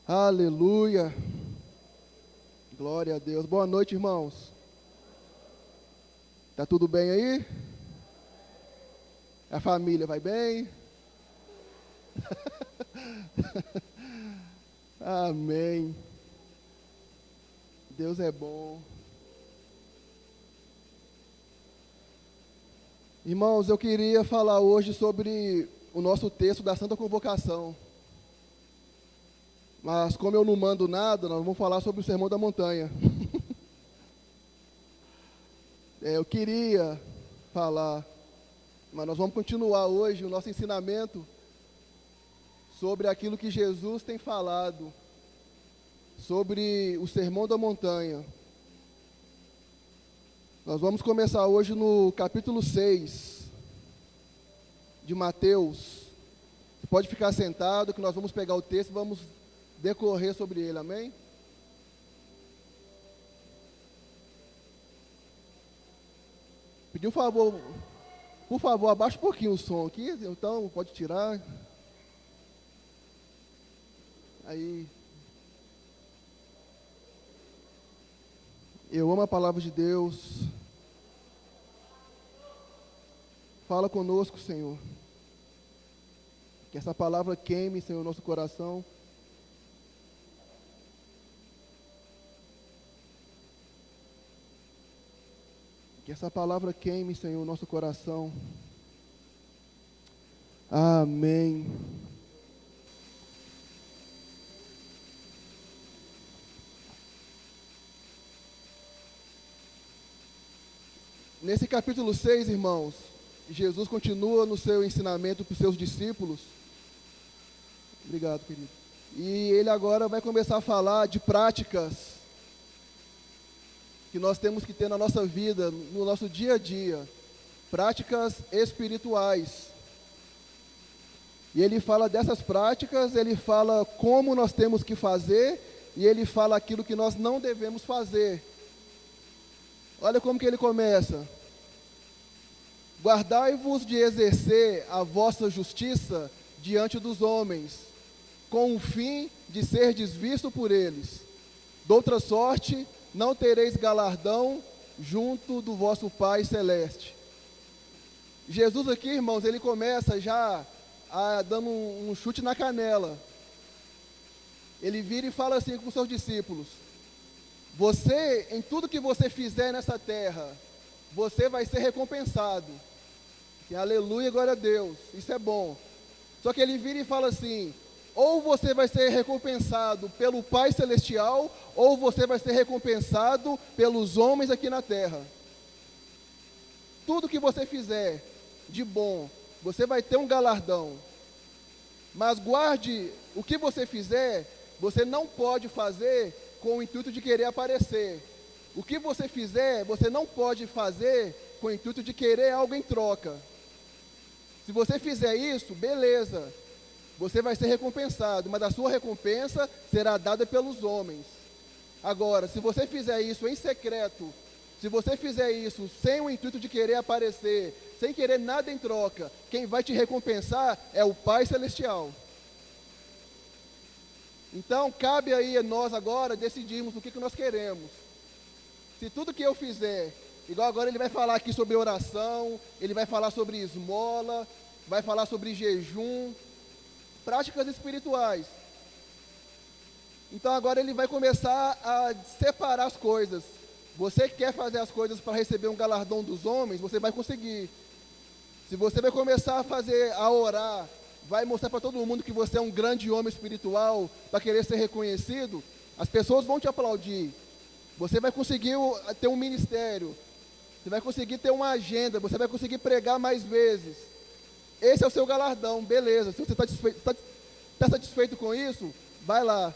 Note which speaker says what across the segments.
Speaker 1: Aleluia. Glória a Deus. Boa noite, irmãos. Tá tudo bem aí? A família vai bem? Amém. Deus é bom. Irmãos, eu queria falar hoje sobre o nosso texto da Santa Convocação. Mas como eu não mando nada, nós vamos falar sobre o Sermão da Montanha. Eu queria falar, mas nós vamos continuar hoje o nosso ensinamento sobre aquilo que Jesus tem falado, sobre o Sermão da Montanha. Nós vamos começar hoje no capítulo 6 de Mateus. Você pode ficar sentado que nós vamos pegar o texto e vamos decorrer sobre ele, amém? Pedi um favor, por favor, abaixa um pouquinho o som aqui, então pode tirar. Aí. Eu amo a palavra de Deus. Fala conosco, Senhor. Que essa palavra queime, Senhor, nosso coração. Que essa palavra queime, Senhor, nosso coração. Amém. Nesse capítulo 6, irmãos, Jesus continua no seu ensinamento para os seus discípulos. Obrigado, querido. E ele agora vai começar a falar de práticas que nós temos que ter na nossa vida, no nosso dia a dia. Práticas espirituais. E ele fala dessas práticas, ele fala como nós temos que fazer, e ele fala aquilo que nós não devemos fazer. Olha como que ele começa. Guardai-vos de exercer a vossa justiça diante dos homens, com o fim de serdes visto por eles. Doutra sorte, não tereis galardão junto do vosso Pai Celeste. Jesus aqui, irmãos, ele começa já dando um chute na canela. Ele vira e fala assim com os seus discípulos: você, em tudo que você fizer nessa terra, você vai ser recompensado. E aleluia, glória a Deus, isso é bom. Só que ele vira e fala assim: ou você vai ser recompensado pelo Pai Celestial, ou você vai ser recompensado pelos homens aqui na terra. Tudo que você fizer de bom, você vai ter um galardão. Mas guarde, o que você fizer, você não pode fazer com o intuito de querer aparecer. O que você fizer, você não pode fazer com o intuito de querer algo em troca. Se você fizer isso, beleza, você vai ser recompensado, mas a sua recompensa será dada pelos homens. Agora, se você fizer isso em secreto, se você fizer isso sem o intuito de querer aparecer, sem querer nada em troca, quem vai te recompensar é o Pai Celestial. Então, cabe aí a nós agora decidirmos o que nós queremos. Se tudo que eu fizer, igual agora ele vai falar aqui sobre oração, ele vai falar sobre esmola, vai falar sobre jejum, práticas espirituais. Então agora ele vai começar a separar as coisas. Você quer fazer as coisas para receber um galardão dos homens, você vai conseguir. Se você vai começar a orar, vai mostrar para todo mundo que você é um grande homem espiritual, para querer ser reconhecido, as pessoas vão te aplaudir. Você vai conseguir ter um ministério, você vai conseguir ter uma agenda, você vai conseguir pregar mais vezes. Esse é o seu galardão, beleza. Se você está satisfeito com isso, vai lá.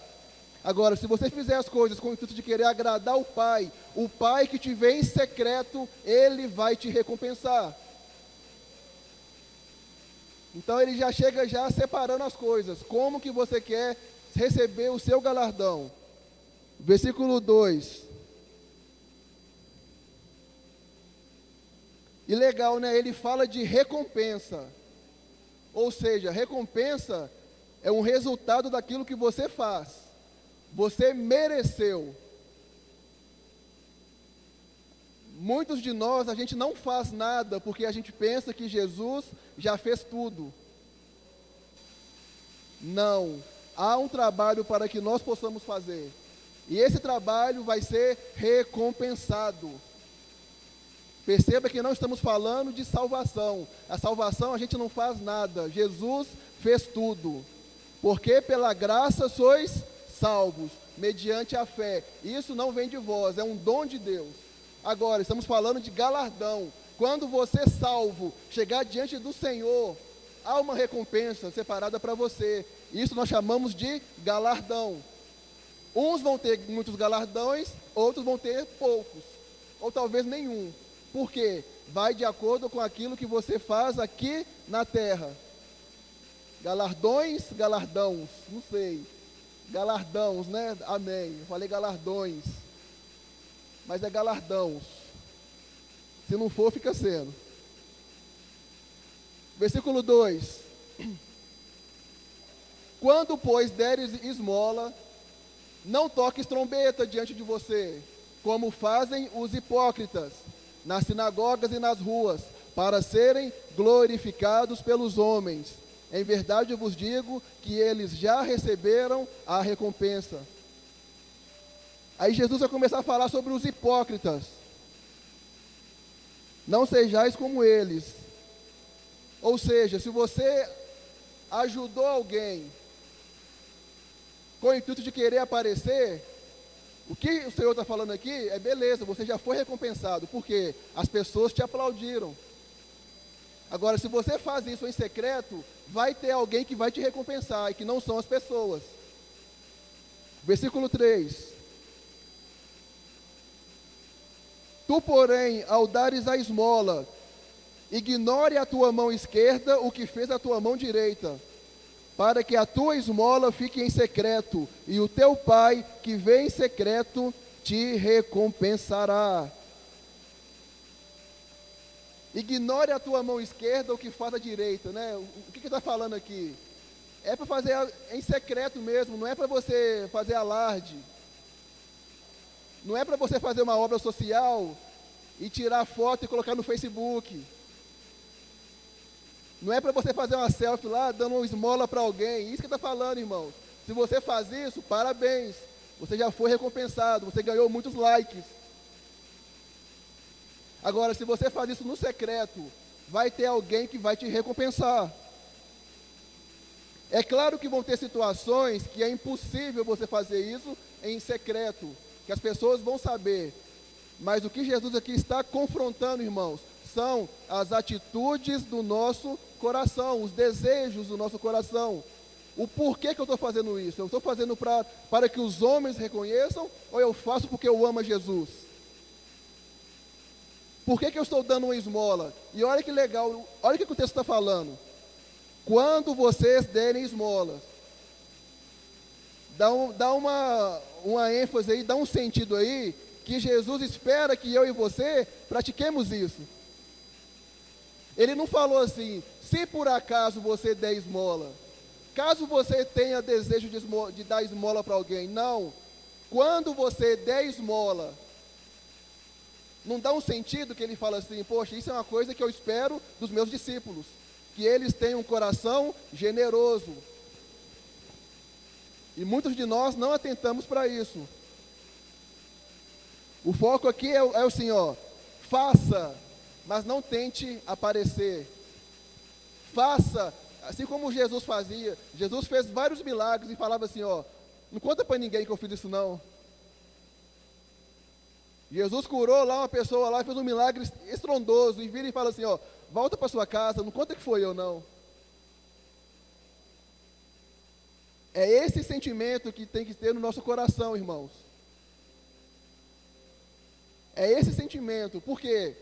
Speaker 1: Agora, se você fizer as coisas com o intuito de querer agradar o Pai que te vê em secreto, Ele vai te recompensar. Então ele já chega separando as coisas. Como que você quer receber o seu galardão? Versículo 2. E legal, né? Ele fala de recompensa. Ou seja, recompensa é um resultado daquilo que você faz. Você mereceu. Muitos de nós, a gente não faz nada porque a gente pensa que Jesus já fez tudo. Não. Há um trabalho para que nós possamos fazer. E esse trabalho vai ser recompensado. Perceba que não estamos falando de salvação. A salvação a gente não faz nada. Jesus fez tudo. Porque pela graça sois salvos, mediante a fé. Isso não vem de vós, é um dom de Deus. Agora, estamos falando de galardão. Quando você salvo, chegar diante do Senhor, há uma recompensa separada para você. Isso nós chamamos de galardão. Uns vão ter muitos galardões, outros vão ter poucos, ou talvez nenhum. Por quê? Vai de acordo com aquilo que você faz aqui na terra. Galardões, galardãos, não sei. Galardãos, né? Amém. Eu falei galardões. Mas é galardãos. Se não for, fica sendo. Versículo 2. Quando, pois, deres esmola, não toques trombeta diante de você, como fazem os hipócritas, nas sinagogas e nas ruas, para serem glorificados pelos homens. Em verdade eu vos digo que eles já receberam a recompensa. Aí Jesus vai começar a falar sobre os hipócritas. Não sejais como eles. Ou seja, se você ajudou alguém com o intuito de querer aparecer, o que o Senhor está falando aqui é beleza, você já foi recompensado, porque as pessoas te aplaudiram. Agora, se você faz isso em secreto, vai ter alguém que vai te recompensar, e que não são as pessoas. Versículo 3. Tu, porém, ao dares a esmola, ignore a tua mão esquerda o que fez a tua mão direita, para que a tua esmola fique em secreto, e o teu pai, que vê em secreto, te recompensará. Ignore a tua mão esquerda o que faz a direita, né? O que está falando aqui? É para fazer em secreto mesmo, não é para você fazer alarde. Não é para você fazer uma obra social e tirar foto e colocar no Facebook. Não é para você fazer uma selfie lá, dando uma esmola para alguém. Isso que está falando, irmãos. Se você faz isso, parabéns. Você já foi recompensado, você ganhou muitos likes. Agora, se você faz isso no secreto, vai ter alguém que vai te recompensar. É claro que vão ter situações que é impossível você fazer isso em secreto, que as pessoas vão saber. Mas o que Jesus aqui está confrontando, irmãos, são as atitudes do nosso coração, os desejos do nosso coração. O porquê que eu estou fazendo isso? Eu estou fazendo para que os homens reconheçam, ou eu faço porque eu amo a Jesus? Por que eu estou dando uma esmola? E olha que legal, olha o que o texto está falando. Quando vocês derem esmolas, dá uma ênfase aí, dá um sentido aí, que Jesus espera que eu e você pratiquemos isso. Ele não falou assim, se por acaso você der esmola, caso você tenha desejo de dar esmola para alguém. Não. Quando você der esmola, não dá um sentido que ele fala assim, poxa, isso é uma coisa que eu espero dos meus discípulos, que eles tenham um coração generoso. E muitos de nós não atentamos para isso. O foco aqui é assim, ó, faça, mas não tente aparecer. Faça, assim como Jesus fazia. Jesus fez vários milagres e falava assim, ó, não conta para ninguém que eu fiz isso não. Jesus curou lá uma pessoa lá, fez um milagre estrondoso, e vira e fala assim, ó, volta para sua casa, não conta que foi eu não. É esse sentimento que tem que ter no nosso coração, irmãos. É esse sentimento, porque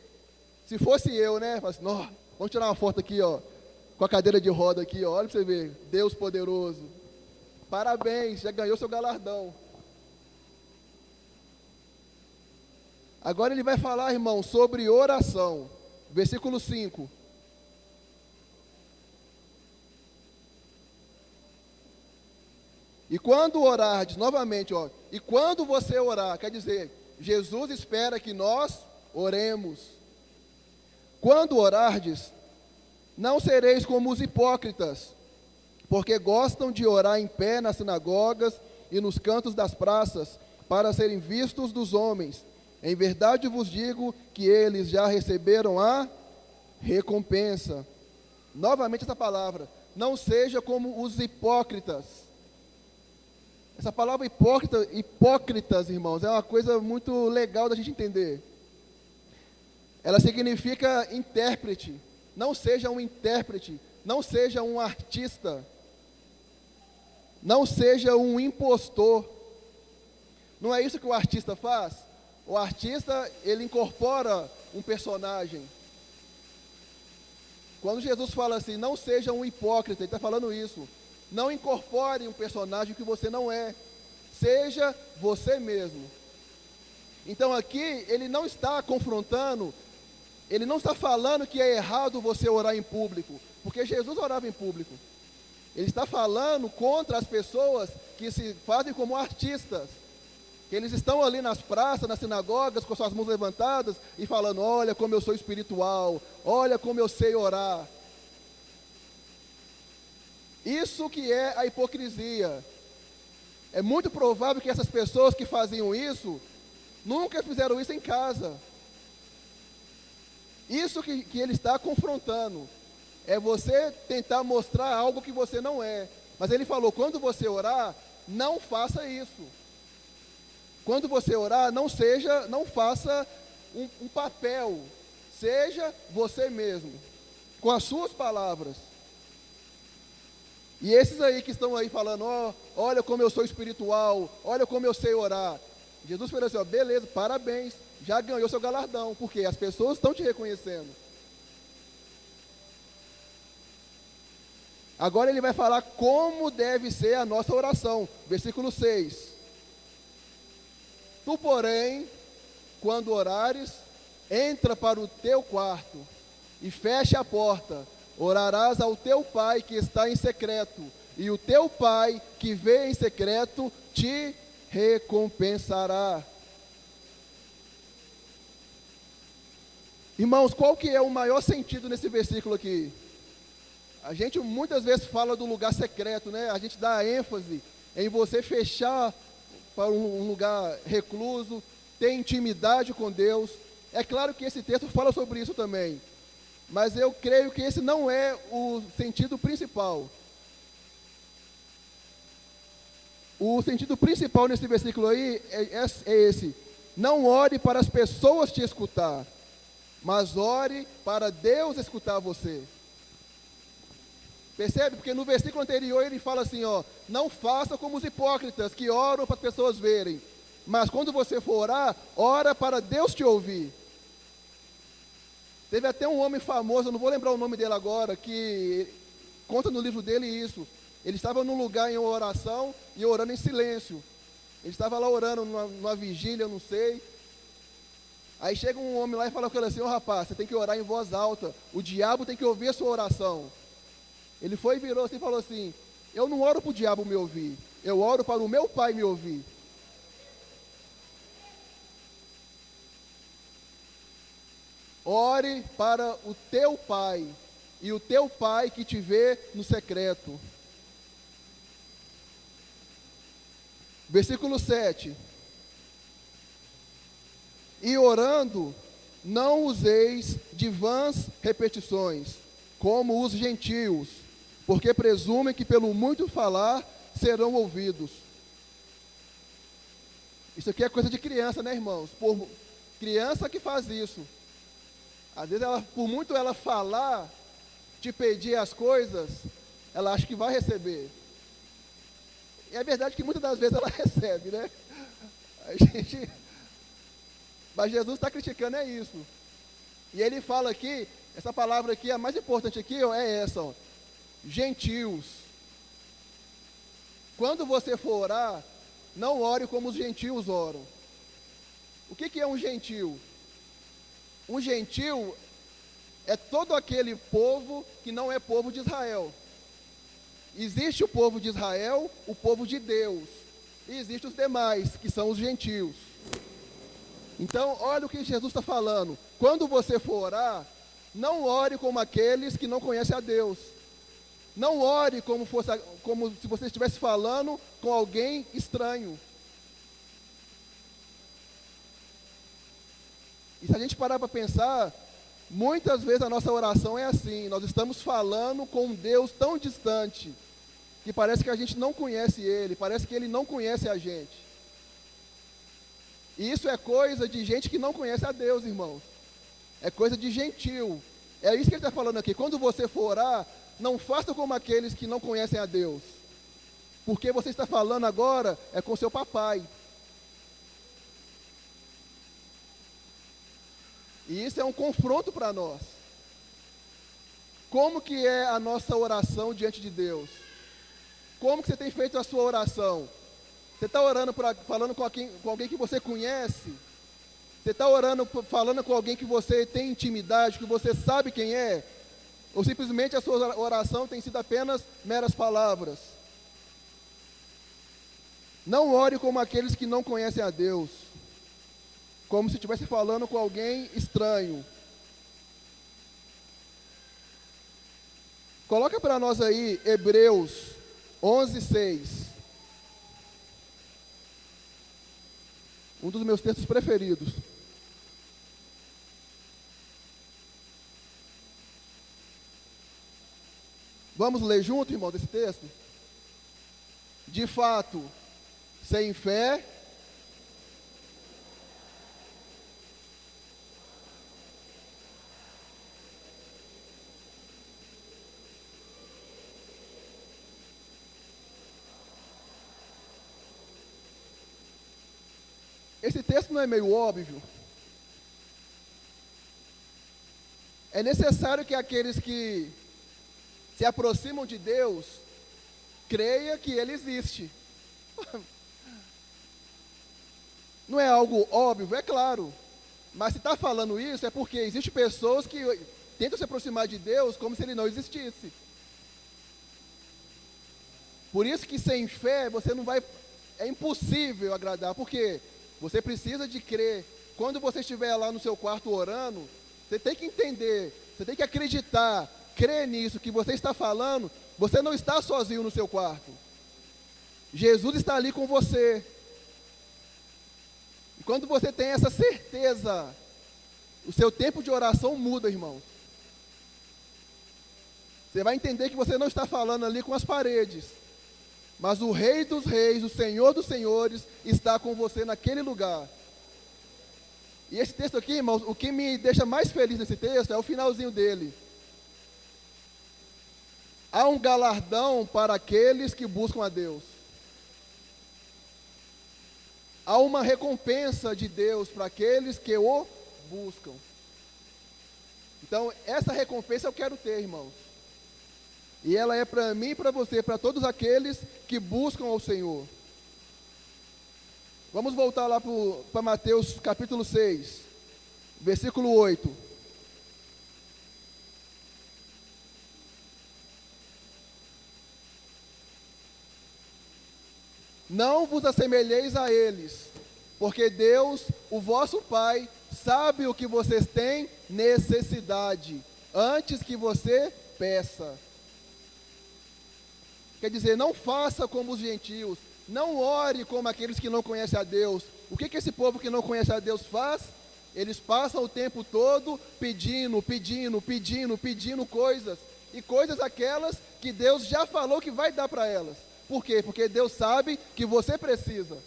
Speaker 1: se fosse eu, né, falo assim, ó, vamos tirar uma foto aqui, ó, com a cadeira de roda aqui, ó, olha para você ver, Deus poderoso. Parabéns, já ganhou seu galardão. Agora ele vai falar, irmão, sobre oração. Versículo 5. E quando orardes, novamente, ó, e quando você orar, quer dizer, Jesus espera que nós oremos. Quando orardes, não sereis como os hipócritas, porque gostam de orar em pé nas sinagogas e nos cantos das praças, para serem vistos dos homens. Em verdade vos digo que eles já receberam a recompensa. Novamente essa palavra, não seja como os hipócritas. Essa palavra hipócrita, hipócritas, irmãos, é uma coisa muito legal da gente entender. Ela significa intérprete. Não seja um intérprete, não seja um artista, não seja um impostor. Não é isso que o artista faz? O artista, ele incorpora um personagem. Quando Jesus fala assim, não seja um hipócrita, ele está falando isso. Não incorpore um personagem que você não é. Seja você mesmo. Então aqui, ele não está confrontando, ele não está falando que é errado você orar em público, porque Jesus orava em público. Ele está falando contra as pessoas que se fazem como artistas, que eles estão ali nas praças, nas sinagogas, com suas mãos levantadas e falando, olha como eu sou espiritual, olha como eu sei orar. Isso que é a hipocrisia. É muito provável que essas pessoas que faziam isso, nunca fizeram isso em casa. Isso que ele está confrontando, é você tentar mostrar algo que você não é. Mas ele falou, quando você orar, não faça isso. Quando você orar, não faça um papel, seja você mesmo, com as suas palavras. E esses aí que estão aí falando, olha como eu sou espiritual, olha como eu sei orar. Jesus falou assim, beleza, parabéns, já ganhou seu galardão, porque as pessoas estão te reconhecendo. Agora ele vai falar como deve ser a nossa oração. Versículo 6. Tu, porém, quando orares, entra para o teu quarto e fecha a porta. Orarás ao teu pai que está em secreto, e o teu pai que vê em secreto te recompensará. Irmãos, qual que é o maior sentido nesse versículo aqui? A gente muitas vezes fala do lugar secreto, né? A gente dá ênfase em você fechar para um lugar recluso, ter intimidade com Deus. É claro que esse texto fala sobre isso também, mas eu creio que esse não é o sentido principal. O sentido principal nesse versículo aí é esse: não ore para as pessoas te escutar, mas ore para Deus escutar você. Percebe? Porque no versículo anterior ele fala assim, não faça como os hipócritas que oram para as pessoas verem, mas quando você for orar, ora para Deus te ouvir. Teve até um homem famoso, eu não vou lembrar o nome dele agora, que conta no livro dele isso. Ele estava num lugar em oração e orando em silêncio. Ele estava lá orando numa vigília, eu não sei. Aí chega um homem lá e fala com ele assim, rapaz, você tem que orar em voz alta, o diabo tem que ouvir a sua oração. Ele foi e virou assim e falou assim, eu não oro para o diabo me ouvir, eu oro para o meu pai me ouvir. Ore para o teu pai, e o teu pai que te vê no secreto. Versículo 7. E orando, não useis de vãs repetições, como os gentios, porque presumem que pelo muito falar serão ouvidos. Isso aqui é coisa de criança, né, irmãos? Por criança que faz isso. Às vezes, por muito ela falar, te pedir as coisas, ela acha que vai receber. E é verdade que muitas das vezes ela recebe, né? Mas Jesus está criticando é isso. E ele fala aqui, essa palavra aqui, a mais importante aqui é essa, gentios. Quando você for orar, não ore como os gentios oram. O que é um gentio? Um gentio é todo aquele povo que não é povo de Israel. Existe o povo de Israel, o povo de Deus. E existem os demais, que são os gentios. Então, olha o que Jesus está falando. Quando você for orar, não ore como aqueles que não conhecem a Deus. Não ore como se você estivesse falando com alguém estranho. E se a gente parar para pensar, muitas vezes a nossa oração é assim. Nós estamos falando com um Deus tão distante, que parece que a gente não conhece Ele, parece que Ele não conhece a gente. E isso é coisa de gente que não conhece a Deus, irmãos. É coisa de gentil. É isso que ele está falando aqui. Quando você for orar, não faça como aqueles que não conhecem a Deus. Porque você está falando agora é com seu papai. E isso é um confronto para nós. Como que é a nossa oração diante de Deus? Como que você tem feito a sua oração? Você está orando, falando com alguém que você conhece? Você está orando, falando com alguém que você tem intimidade, que você sabe quem é? Ou simplesmente a sua oração tem sido apenas meras palavras? Não ore como aqueles que não conhecem a Deus, como se estivesse falando com alguém estranho. Coloca para nós aí Hebreus 11:6. Um dos meus textos preferidos. Vamos ler junto, irmão, desse texto? De fato, sem fé, esse texto não é meio óbvio? É necessário que aqueles que se aproximam de Deus creia que Ele existe. Não é algo óbvio, é claro. Mas se está falando isso é porque existem pessoas que tentam se aproximar de Deus como se Ele não existisse. Por isso que sem fé você não vai, é impossível agradar, porque você precisa de crer. Quando você estiver lá no seu quarto orando, você tem que entender, você tem que acreditar, crer nisso que você está falando. Você não está sozinho no seu quarto. Jesus está ali com você. E quando você tem essa certeza, o seu tempo de oração muda, irmãos. Você vai entender que você não está falando ali com as paredes, mas o Rei dos Reis, o Senhor dos Senhores, está com você naquele lugar. E esse texto aqui, irmãos, o que me deixa mais feliz nesse texto é o finalzinho dele. Há um galardão para aqueles que buscam a Deus. Há uma recompensa de Deus para aqueles que o buscam. Então, essa recompensa eu quero ter, irmãos. E ela é para mim e para você, para todos aqueles que buscam ao Senhor. Vamos voltar lá para Mateus capítulo 6, versículo 8. Não vos assemelheis a eles, porque Deus, o vosso Pai, sabe o que vocês têm necessidade, antes que você peça. Quer dizer, não faça como os gentios, não ore como aqueles que não conhecem a Deus. O que esse povo que não conhece a Deus faz? Eles passam o tempo todo pedindo coisas, e coisas aquelas que Deus já falou que vai dar para elas. Por quê? Porque Deus sabe que você precisa.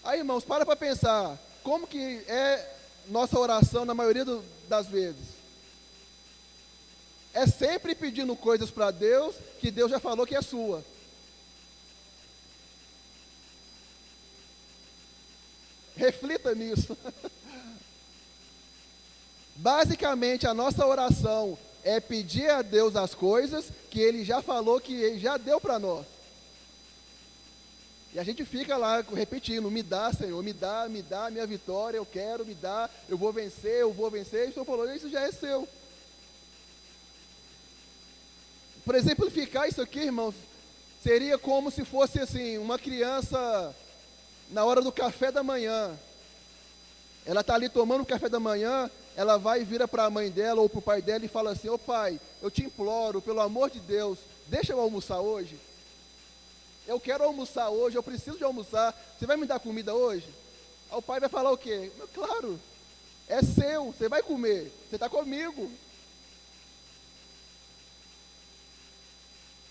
Speaker 1: Aí, irmãos, para pensar, como que é nossa oração na maioria das vezes? É sempre pedindo coisas para Deus que Deus já falou que é sua. Reflita nisso. Basicamente, a nossa oração é pedir a Deus as coisas que Ele já falou que Ele já deu para nós. E a gente fica lá repetindo, me dá, Senhor, me dá minha vitória, eu quero, me dá, eu vou vencer, e o Senhor falou, isso já é seu. Por exemplificar isso aqui, irmãos, seria como se fosse assim, uma criança na hora do café da manhã. Ela está ali tomando o café da manhã, ela vai e vira para a mãe dela ou para o pai dela e fala assim: ô pai, eu te imploro, pelo amor de Deus, deixa eu almoçar hoje. Eu quero almoçar hoje, eu preciso de almoçar, você vai me dar comida hoje? Aí o pai vai falar o quê? Claro, é seu, você vai comer, você está comigo.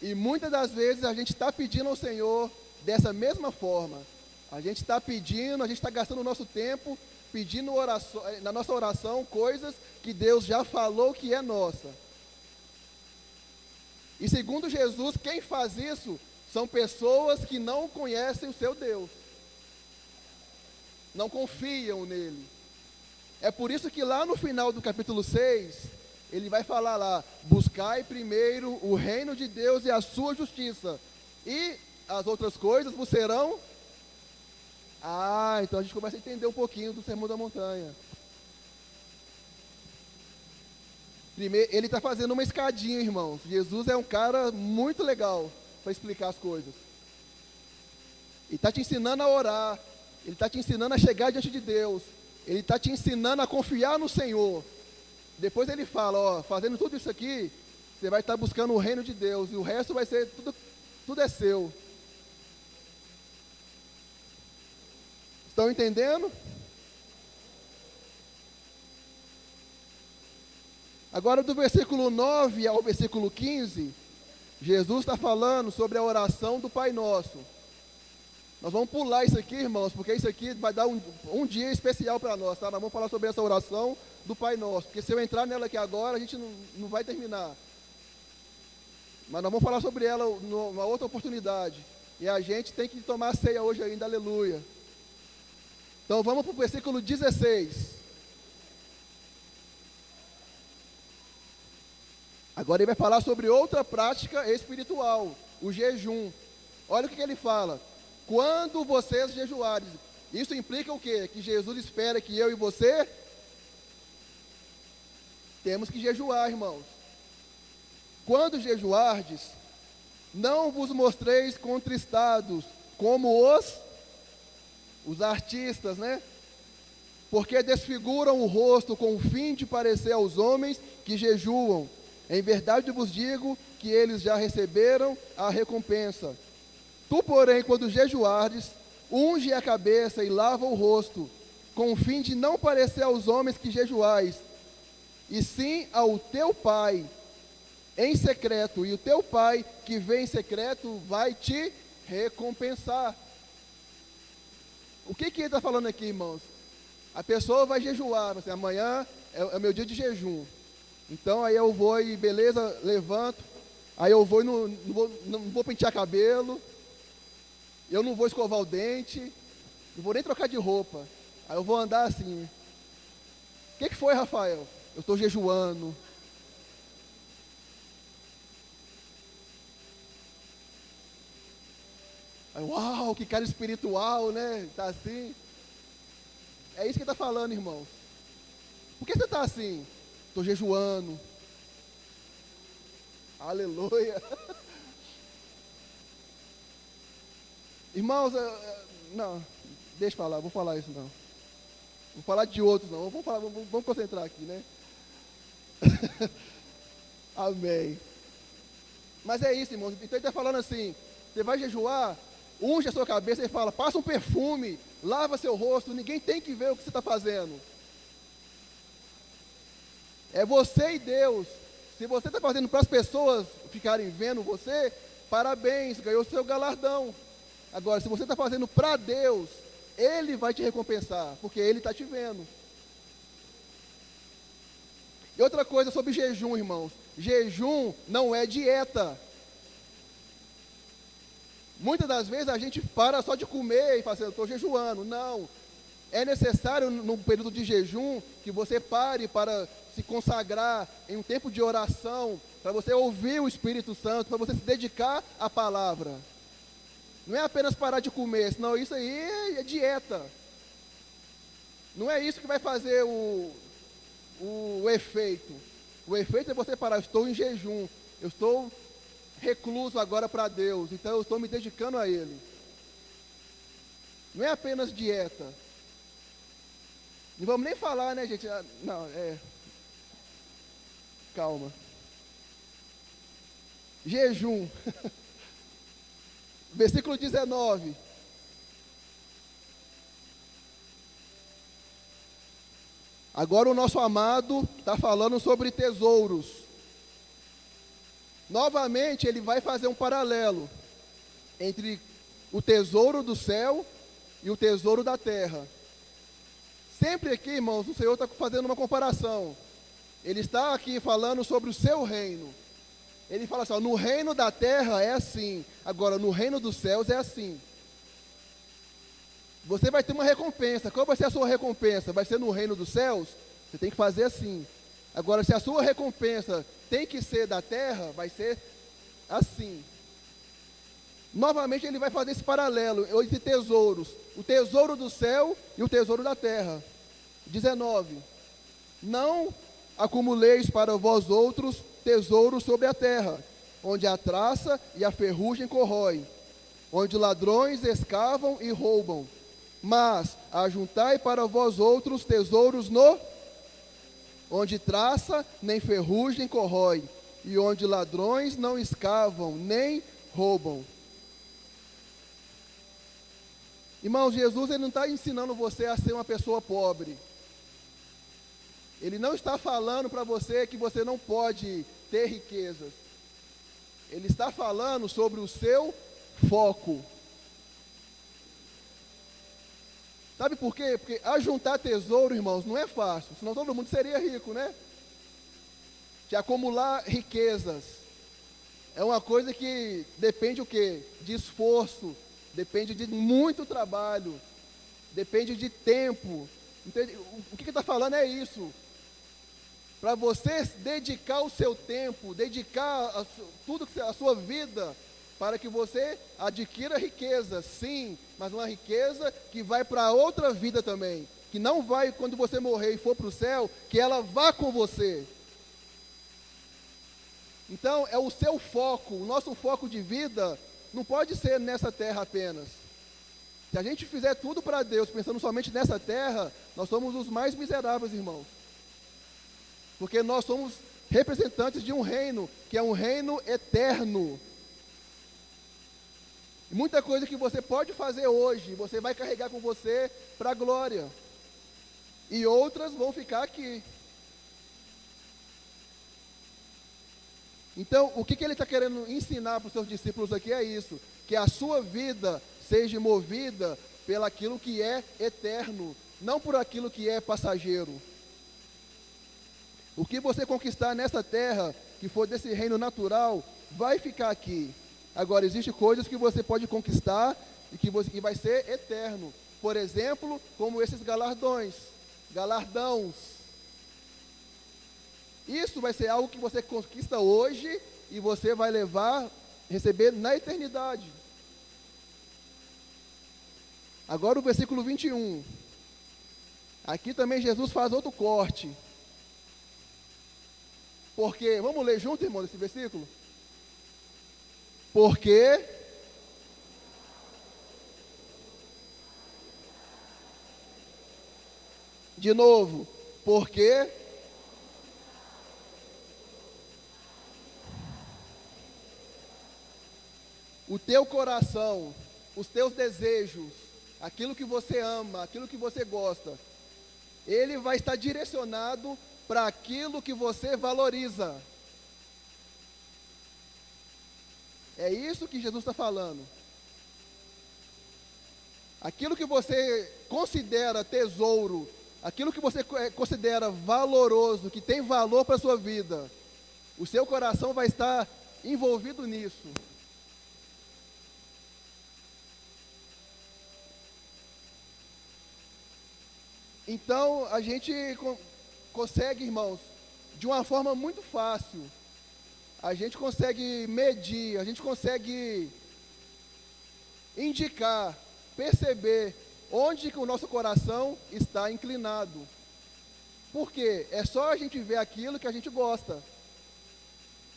Speaker 1: E muitas das vezes a gente está pedindo ao Senhor dessa mesma forma. A gente está pedindo, a gente está gastando o nosso tempo pedindo oração, na nossa oração coisas que Deus já falou que é nossa. E segundo Jesus, quem faz isso são pessoas que não conhecem o seu Deus. Não confiam nele. É por isso que lá no final do capítulo 6, ele vai falar lá: buscai primeiro o reino de Deus e a sua justiça, e as outras coisas vos serão. Então a gente começa a entender um pouquinho do Sermão da Montanha. Primeiro, ele está fazendo uma escadinha, irmãos. Jesus é um cara muito legal para explicar as coisas. Ele está te ensinando a orar. Ele está te ensinando a chegar diante de Deus. Ele está te ensinando a confiar no Senhor. Depois ele fala, fazendo tudo isso aqui, você vai estar buscando o reino de Deus. E o resto vai ser, tudo é seu. Estão entendendo? Agora do versículo 9 ao versículo 15, Jesus está falando sobre a oração do Pai Nosso. Nós vamos pular isso aqui, irmãos, porque isso aqui vai dar um dia especial para nós, tá? Nós vamos falar sobre essa oração do Pai Nosso, porque se eu entrar nela aqui agora, a gente não vai terminar. Mas nós vamos falar sobre ela numa outra oportunidade. E a gente tem que tomar a ceia hoje ainda, aleluia. Então vamos para o versículo 16. Agora ele vai falar sobre outra prática espiritual, o jejum. Olha o que ele fala: quando vocês jejuarem. Isso implica o quê? Que Jesus espera que eu e você temos que jejuar, irmãos. Quando jejuardes, não vos mostreis contristados, como os artistas, né? Porque desfiguram o rosto com o fim de parecer aos homens que jejuam. Em verdade vos digo que eles já receberam a recompensa. Tu, porém, quando jejuardes, unge a cabeça e lava o rosto, com o fim de não parecer aos homens que jejuais, e sim ao teu Pai em secreto, e o teu Pai que vem em secreto vai te recompensar. O que ele está falando aqui, irmãos? A pessoa vai jejuar, assim, amanhã é meu dia de jejum. Então aí eu vou e beleza, levanto, aí eu vou e não vou pentear cabelo, eu não vou escovar o dente, não vou nem trocar de roupa. Aí eu vou andar assim. O que foi, Rafael? Eu estou jejuando. Aí, uau, que cara espiritual, né? Está assim. É isso que ele está falando, irmãos. Por que você está assim? Estou jejuando. Aleluia. Irmãos, não, deixa eu falar, vou falar isso não. Vou falar de outros não, vamos concentrar aqui, né? Amém. Mas é isso, irmãos. Então ele está falando assim: você vai jejuar, unge a sua cabeça e fala, passa um perfume, lava seu rosto, ninguém tem que ver o que você está fazendo. É você e Deus. Se você está fazendo para as pessoas ficarem vendo você, parabéns, ganhou o seu galardão. Agora, se você está fazendo para Deus, Ele vai te recompensar, porque Ele está te vendo. E outra coisa sobre jejum, irmãos. Jejum não é dieta. Muitas das vezes a gente para só de comer e fala assim, eu estou jejuando. Não. É necessário, no período de jejum, que você pare para se consagrar em um tempo de oração, para você ouvir o Espírito Santo, para você se dedicar à palavra. Não é apenas parar de comer, senão isso aí é dieta. Não é isso que vai fazer o efeito. O efeito é você parar, eu estou em jejum, eu estou recluso agora para Deus, então eu estou me dedicando a Ele. Não é apenas dieta. Não vamos nem falar, né, gente? Não, calma. Jejum. Versículo 19. Agora o nosso amado está falando sobre tesouros. Novamente ele vai fazer um paralelo entre o tesouro do céu e o tesouro da terra. Sempre aqui, irmãos, o Senhor está fazendo uma comparação. Ele está aqui falando sobre o seu reino. Ele fala assim, ó, no reino da terra é assim, agora no reino dos céus é assim. Você vai ter uma recompensa. Qual vai ser a sua recompensa? Vai ser no reino dos céus? Você tem que fazer assim. Agora, se a sua recompensa tem que ser da terra, vai ser assim. Novamente ele vai fazer esse paralelo entre tesouros. O tesouro do céu e o tesouro da terra. 19. Não acumuleis para vós outros tesouros sobre a terra, onde a traça e a ferrugem corroem, onde ladrões escavam e roubam. Mas ajuntai para vós outros tesouros onde traça nem ferrugem corrói, e onde ladrões não escavam nem roubam. Irmãos, Jesus ele não está ensinando você a ser uma pessoa pobre. Ele não está falando para você que você não pode ter riquezas. Ele está falando sobre o seu foco. Sabe por quê? Porque ajuntar tesouro, irmãos, não é fácil. Senão todo mundo seria rico, né? De acumular riquezas. É uma coisa que depende o quê? De esforço. Depende de muito trabalho. Depende de tempo. Entende? O que está falando é isso. Para você dedicar o seu tempo, dedicar tudo a sua vida, para que você adquira riqueza, sim, mas uma riqueza que vai para outra vida também, que não vai, quando você morrer e for para o céu, que ela vá com você. Então, é o seu foco, o nosso foco de vida, não pode ser nessa terra apenas. Se a gente fizer tudo para Deus, pensando somente nessa terra, nós somos os mais miseráveis, irmãos. Porque nós somos representantes de um reino, que é um reino eterno. E muita coisa que você pode fazer hoje, você vai carregar com você para a glória. E outras vão ficar aqui. Então, o que ele está querendo ensinar para os seus discípulos aqui é isso. Que a sua vida seja movida pelaquilo que é eterno, não por aquilo que é passageiro. O que você conquistar nessa terra, que for desse reino natural, vai ficar aqui. Agora, existem coisas que você pode conquistar e que vai ser eterno. Por exemplo, como esses galardões, galardãos. Isso vai ser algo que você conquista hoje e você vai receber na eternidade. Agora o versículo 21. Aqui também Jesus faz outro corte. Porque, vamos ler junto, irmão, esse versículo? Porque de novo, porque o teu coração, os teus desejos, aquilo que você ama, aquilo que você gosta, ele vai estar direcionado para aquilo que você valoriza. É isso que Jesus está falando. Aquilo que você considera tesouro, aquilo que você considera valoroso, que tem valor para a sua vida, o seu coração vai estar envolvido nisso. Então, a gente consegue, irmãos, de uma forma muito fácil, a gente consegue medir, a gente consegue indicar, perceber onde que o nosso coração está inclinado. Por quê? É só a gente ver aquilo que a gente gosta.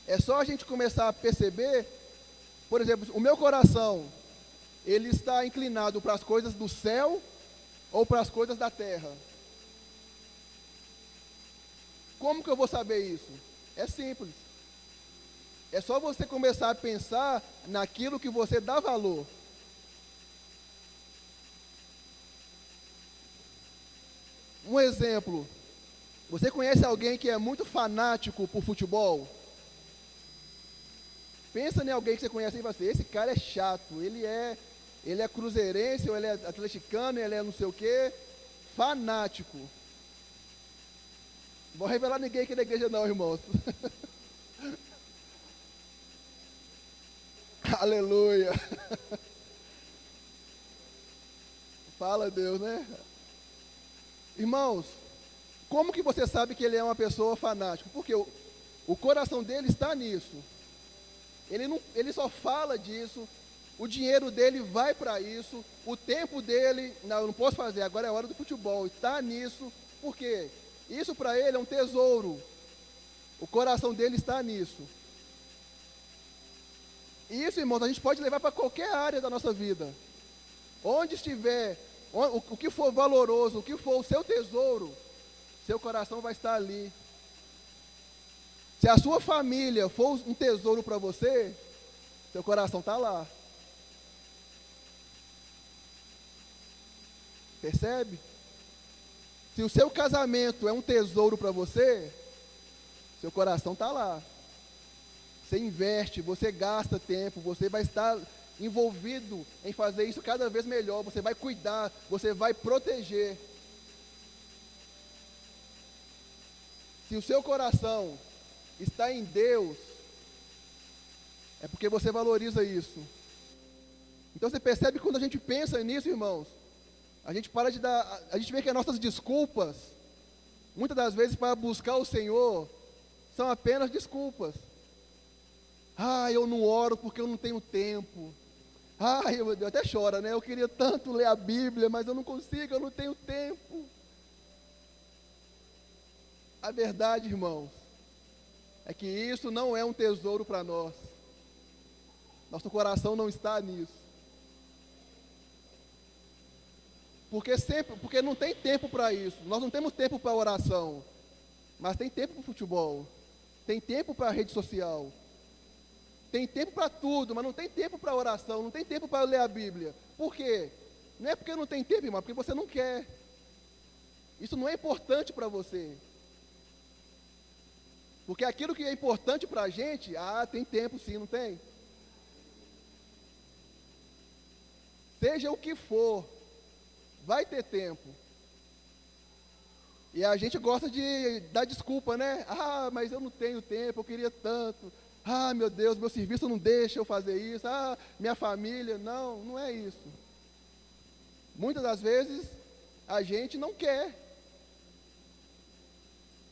Speaker 1: É só a gente começar a perceber, por exemplo, o meu coração, ele está inclinado para as coisas do céu ou para as coisas da terra? Como que eu vou saber isso? É simples. É só você começar a pensar naquilo que você dá valor. Um exemplo, você conhece alguém que é muito fanático por futebol? Pensa em alguém que você conhece e fala assim, esse cara é chato, ele é cruzeirense, ou ele é atleticano, ele é não sei o quê, fanático. Não vou revelar ninguém aqui da igreja não, irmãos. Aleluia. Fala Deus, né? Irmãos, como que você sabe que ele é uma pessoa fanática? Porque o coração dele está nisso. Ele só fala disso, o dinheiro dele vai para isso, o tempo dele, não, eu não posso fazer, agora é a hora do futebol, está nisso. Por quê? Isso para ele é um tesouro. O coração dele está nisso. E isso, irmãos, a gente pode levar para qualquer área da nossa vida. Onde estiver, o que for valoroso, o que for o seu tesouro, seu coração vai estar ali. Se a sua família for um tesouro para você, seu coração está lá. Percebe? Se o seu casamento é um tesouro para você, seu coração está lá. Você investe, você gasta tempo, você vai estar envolvido em fazer isso cada vez melhor, você vai cuidar, você vai proteger. Se o seu coração está em Deus, é porque você valoriza isso. Então você percebe que quando a gente pensa nisso, irmãos, a gente vê que as nossas desculpas, muitas das vezes para buscar o Senhor, são apenas desculpas. Eu não oro porque eu não tenho tempo. Eu até choro, né? Eu queria tanto ler a Bíblia, mas eu não consigo, eu não tenho tempo. A verdade, irmãos, é que isso não é um tesouro para nós. Nosso coração não está nisso. Porque não tem tempo para isso. Nós não temos tempo para oração, mas tem tempo para o futebol, tem tempo para a rede social, tem tempo para tudo, mas não tem tempo para oração, não tem tempo para ler a Bíblia. Por quê? Não é porque não tem tempo, irmão, é porque você não quer. Isso não é importante para você. Porque aquilo que é importante para a gente, tem tempo sim, não tem? Seja o que for, vai ter tempo. E a gente gosta de dar desculpa, né? Mas eu não tenho tempo, eu queria tanto. Meu Deus, meu serviço não deixa eu fazer isso. Minha família. Não, não é isso. Muitas das vezes, a gente não quer.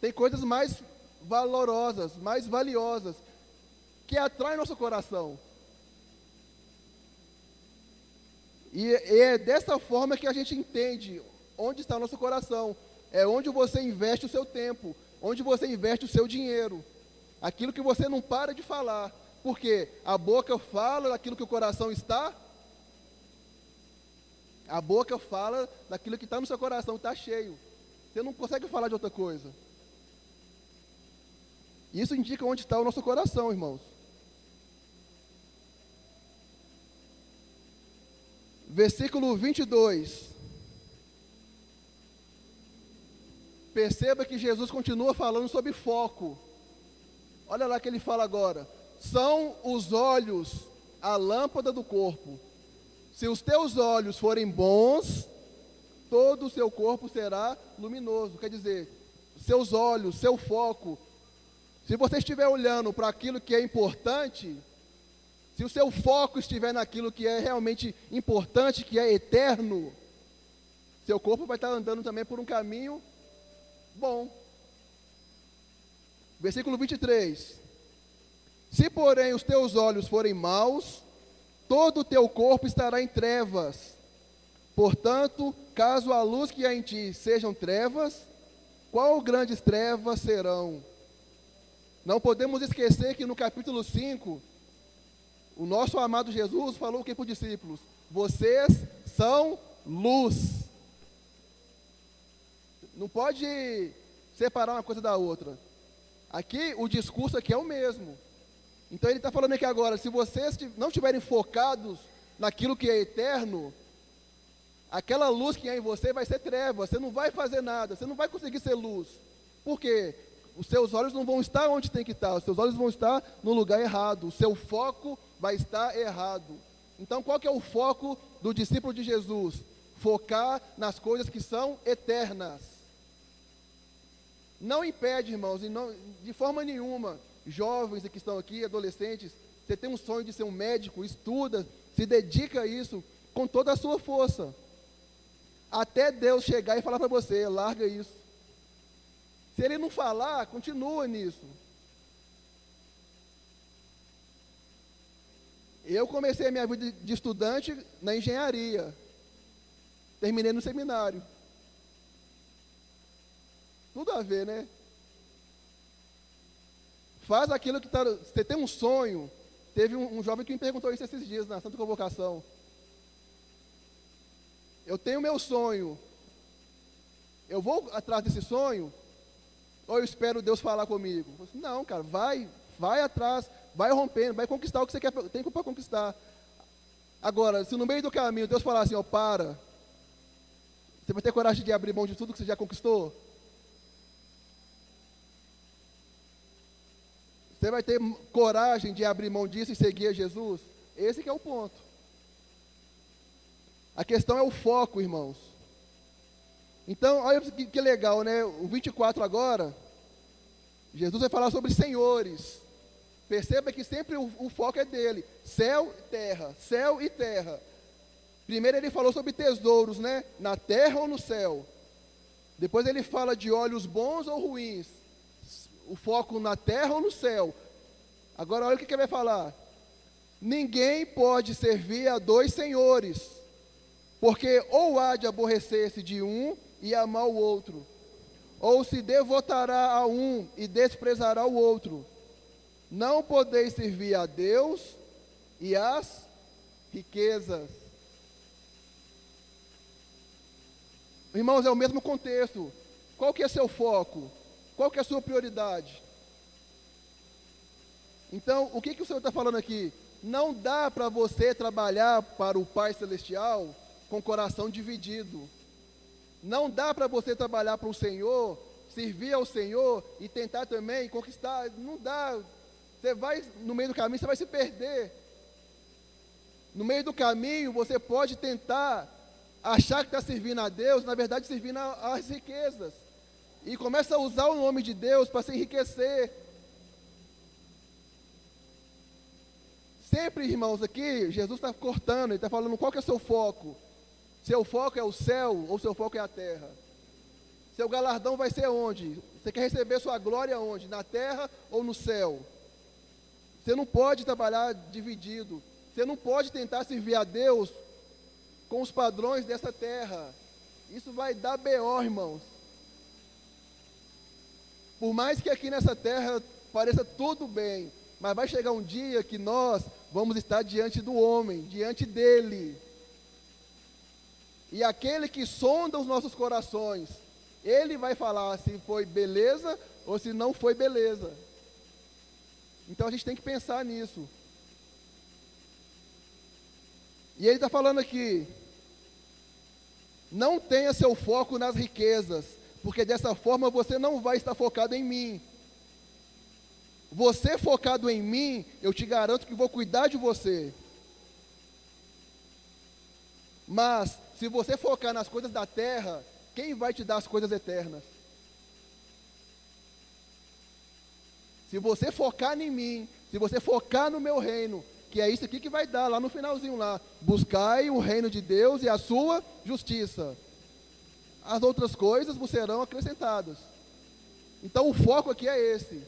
Speaker 1: Tem coisas mais valorosas, mais valiosas, que atraem nosso coração. E é dessa forma que a gente entende onde está o nosso coração. É onde você investe o seu tempo, onde você investe o seu dinheiro. Aquilo que você não para de falar. Porque a boca fala daquilo que o coração está. A boca fala daquilo que está no seu coração, está cheio. Você não consegue falar de outra coisa. Isso indica onde está o nosso coração, irmãos. Versículo 22. Perceba que Jesus continua falando sobre foco. Olha lá que ele fala agora. São os olhos a lâmpada do corpo. Se os teus olhos forem bons, todo o seu corpo será luminoso. Quer dizer, seus olhos, seu foco. Se você estiver olhando para aquilo que é importante, se o seu foco estiver naquilo que é realmente importante, que é eterno, seu corpo vai estar andando também por um caminho bom. Versículo 23. Se, porém, os teus olhos forem maus, todo o teu corpo estará em trevas. Portanto, caso a luz que há em ti sejam trevas, qual grandes trevas serão? Não podemos esquecer que no capítulo 5, o nosso amado Jesus falou o que para os discípulos? Vocês são luz. Não pode separar uma coisa da outra. Aqui, o discurso aqui é o mesmo. Então ele está falando aqui agora, se vocês não estiverem focados naquilo que é eterno, aquela luz que é em você vai ser treva, você não vai fazer nada, você não vai conseguir ser luz. Por quê? Os seus olhos não vão estar onde tem que estar, os seus olhos vão estar no lugar errado, o seu foco vai estar errado. Então qual que é o foco do discípulo de Jesus? Focar nas coisas que são eternas. Não impede, irmãos, de forma nenhuma, jovens que estão aqui, adolescentes, você tem um sonho de ser um médico, estuda, se dedica a isso com toda a sua força. Até Deus chegar e falar para você, larga isso. Se Ele não falar, continua nisso. Eu comecei a minha vida de estudante na engenharia. Terminei no seminário. Tudo a ver, né? Faz aquilo que está... Você tem um sonho. Teve um jovem que me perguntou isso esses dias na Santa Convocação. Eu tenho meu sonho. Eu vou atrás desse sonho? Ou eu espero Deus falar comigo? Eu falei, não, cara, vai atrás, vai rompendo, vai conquistar o que você tem para conquistar. Agora, se no meio do caminho Deus falar assim, ó, para, você vai ter coragem de abrir mão de tudo que você já conquistou? Você vai ter coragem de abrir mão disso e seguir a Jesus? Esse que é o ponto. A questão é o foco, irmãos. Então, olha que legal, né? O 24 agora, Jesus vai falar sobre senhores. Perceba que sempre o foco é dele. Céu e terra, céu e terra. Primeiro ele falou sobre tesouros, né? Na terra ou no céu. Depois ele fala de olhos bons ou ruins. O foco na terra ou no céu. Agora olha o que ele vai falar. Ninguém pode servir a dois senhores, porque ou há de aborrecer-se de um e amar o outro, ou se devotará a um e desprezará o outro. Não podeis servir a Deus e às riquezas. Irmãos, é o mesmo contexto. Qual que é seu foco? Qual que é a sua prioridade? Então, o que o Senhor está falando aqui? Não dá para você trabalhar para o Pai Celestial com o coração dividido. Não dá para você trabalhar para o Senhor, servir ao Senhor e tentar também conquistar. Não dá. Você vai, no meio do caminho, você vai se perder. No meio do caminho, você pode tentar achar que está servindo a Deus, na verdade servindo às riquezas. E começa a usar o nome de Deus para se enriquecer. Sempre, irmãos, aqui, Jesus está cortando, Ele está falando qual que é o seu foco. Seu foco é o céu ou seu foco é a terra? Seu galardão vai ser onde? Você quer receber sua glória onde? Na terra ou no céu? Você não pode trabalhar dividido. Você não pode tentar servir a Deus com os padrões dessa terra. Isso vai dar B.O., irmãos. Por mais que aqui nessa terra pareça tudo bem, mas vai chegar um dia que nós vamos estar diante do homem, diante dele. E aquele que sonda os nossos corações, ele vai falar se foi beleza ou se não foi beleza. Então a gente tem que pensar nisso. E ele está falando aqui, não tenha seu foco nas riquezas, porque dessa forma você não vai estar focado em mim. Você focado em mim, eu te garanto que vou cuidar de você. Mas, se você focar nas coisas da terra, quem vai te dar as coisas eternas? Se você focar em mim, se você focar no meu reino, que é isso aqui que vai dar lá no finalzinho lá. Buscai o reino de Deus e a sua justiça. As outras coisas vos serão acrescentadas. Então o foco aqui é esse.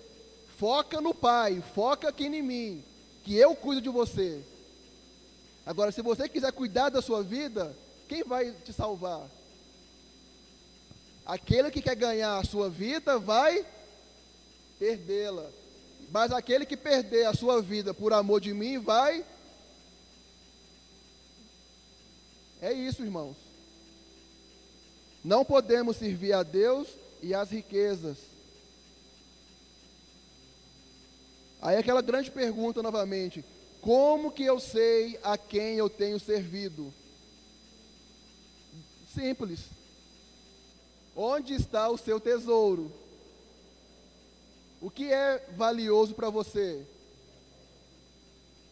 Speaker 1: Foca no Pai, foca aqui em mim, que eu cuido de você. Agora, se você quiser cuidar da sua vida, quem vai te salvar? Aquele que quer ganhar a sua vida vai perdê-la. Mas aquele que perder a sua vida por amor de mim vai. É isso, irmãos. Não podemos servir a Deus e às riquezas. Aí aquela grande pergunta novamente: como que eu sei a quem eu tenho servido? Simples. Onde está o seu tesouro? O que é valioso para você?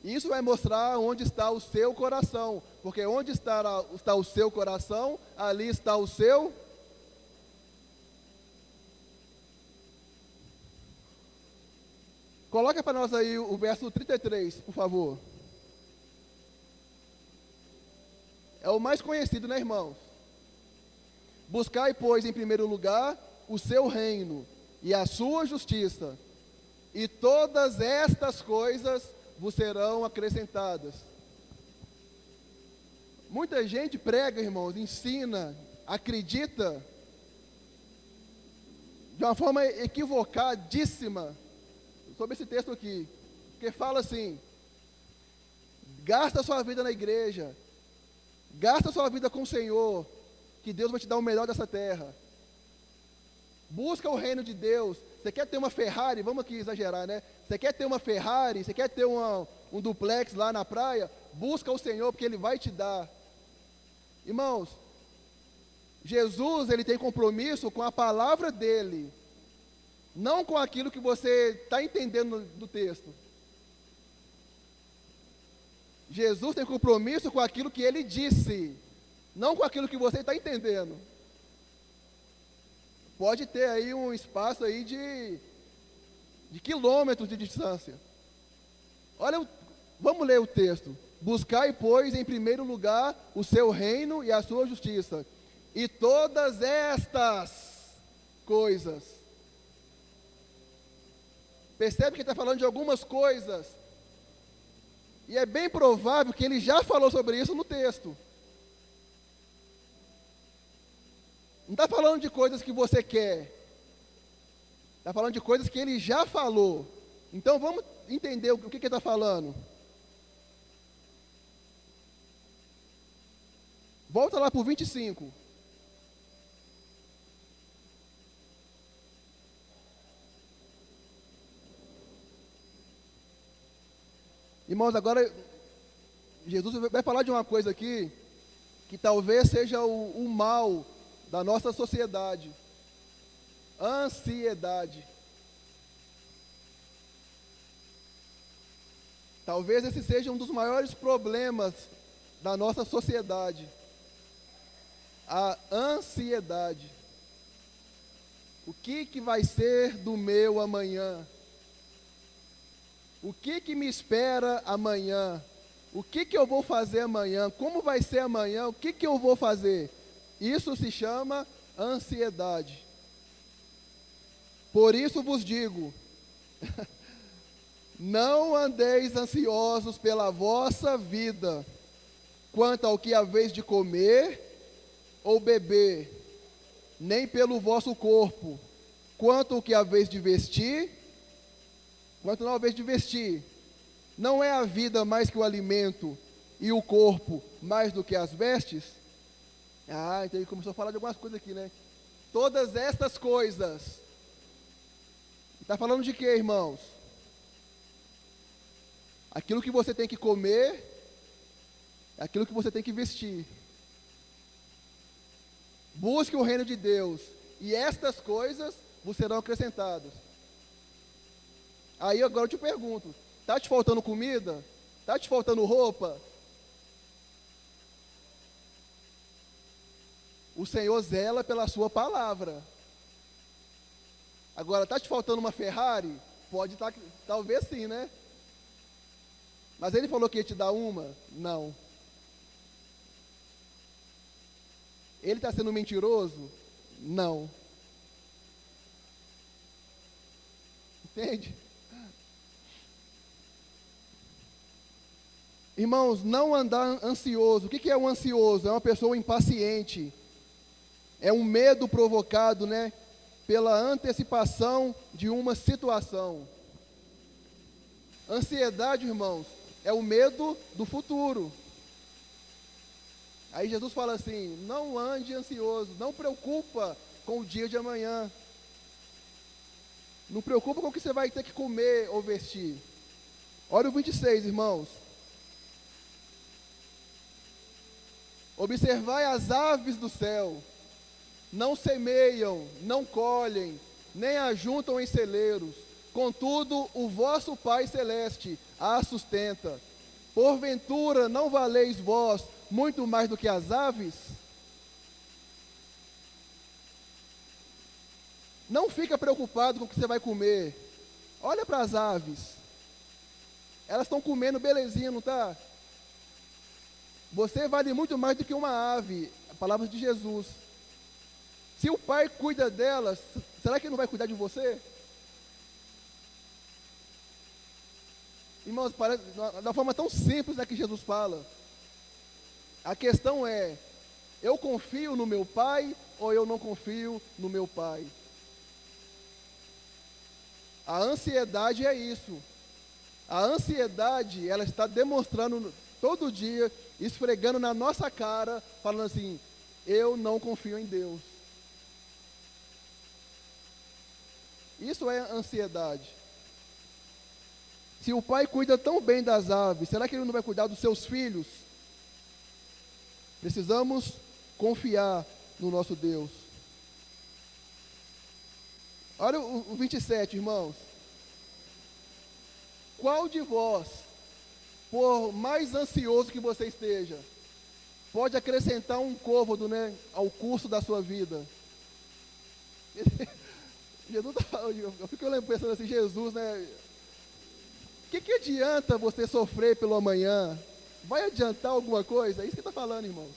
Speaker 1: Isso vai mostrar onde está o seu coração, porque onde está o seu coração, ali está o seu. Coloca para nós aí o verso 33, por favor. É o mais conhecido, né, irmãos? Buscai, pois, em primeiro lugar o seu reino e a sua justiça, e todas estas coisas vos serão acrescentadas. Muita gente prega, irmãos, ensina, acredita de uma forma equivocadíssima sobre esse texto aqui, porque fala assim: gasta sua vida na igreja, gasta sua vida com o Senhor, que Deus vai te dar o melhor dessa terra. Busca o reino de Deus. Você quer ter uma Ferrari? Vamos aqui exagerar, né? Você quer ter uma Ferrari? Você quer ter um duplex lá na praia? Busca o Senhor, porque Ele vai te dar. Irmãos, Jesus, Ele tem compromisso com a palavra dEle, não com aquilo que você está entendendo do texto. Jesus tem compromisso com aquilo que Ele disse, não com aquilo que você está entendendo. Pode ter aí um espaço aí de quilômetros de distância. Olha, vamos ler o texto. Buscai, pois, em primeiro lugar o seu reino e a sua justiça, e todas estas coisas. Percebe que está falando de algumas coisas, e é bem provável que ele já falou sobre isso no texto. Não está falando de coisas que você quer, está falando de coisas que ele já falou. Então vamos entender o que ele está falando. Volta lá para o 25. Irmãos, agora Jesus vai falar de uma coisa aqui que talvez seja o mal da nossa sociedade: ansiedade. Talvez esse seja um dos maiores problemas da nossa sociedade: a ansiedade. O que vai ser do meu amanhã? O que me espera amanhã? O que eu vou fazer amanhã? Como vai ser amanhã? O que eu vou fazer? Isso se chama ansiedade. Por isso vos digo, não andeis ansiosos pela vossa vida, quanto ao que haveis de comer ou beber, nem pelo vosso corpo, quanto ao que haveis de vestir. Quanto não haveis de vestir, não é a vida mais que o alimento, e o corpo mais do que as vestes? Ah, então ele começou a falar de algumas coisas aqui, né? Todas estas coisas. Está falando de quê, irmãos? Aquilo que você tem que comer, aquilo que você tem que vestir. Busque o reino de Deus, e estas coisas vos serão acrescentadas. Aí agora eu te pergunto: está te faltando comida? Está te faltando roupa? O Senhor zela pela sua palavra. Agora, está te faltando uma Ferrari? Pode estar, talvez sim, né? Mas ele falou que ia te dar uma? Não. Ele está sendo mentiroso? Não. Entende? Irmãos, não andar ansioso. O que é um ansioso? É uma pessoa impaciente. É um medo provocado, né, pela antecipação de uma situação. Ansiedade, irmãos, é o medo do futuro. Aí Jesus fala assim: não ande ansioso, não preocupa com o dia de amanhã. Não preocupa com o que você vai ter que comer ou vestir. Olha o 26, irmãos. Observai as aves do céu, não semeiam, não colhem, nem ajuntam em celeiros, contudo o vosso Pai Celeste as sustenta. Porventura não valeis vós muito mais do que as aves? Não fica preocupado com o que você vai comer. Olha para as aves. Elas estão comendo belezinha, não está? Você vale muito mais do que uma ave, a palavra de Jesus. Se o Pai cuida delas, será que Ele não vai cuidar de você? Irmãos, parece, da forma tão simples que Jesus fala. A questão é: eu confio no meu Pai ou eu não confio no meu Pai? A ansiedade é isso. A ansiedade, ela está demonstrando todo dia, esfregando na nossa cara, falando assim: eu não confio em Deus. Isso é ansiedade. Se o Pai cuida tão bem das aves, será que Ele não vai cuidar dos seus filhos? Precisamos confiar no nosso Deus. Olha o 27, irmãos. Qual de vós, por mais ansioso que você esteja, pode acrescentar um côvado, né, ao curso da sua vida? Jesus tá falando, eu fico pensando assim, Jesus, né? O que adianta você sofrer pelo amanhã? Vai adiantar alguma coisa? É isso que está falando, irmãos.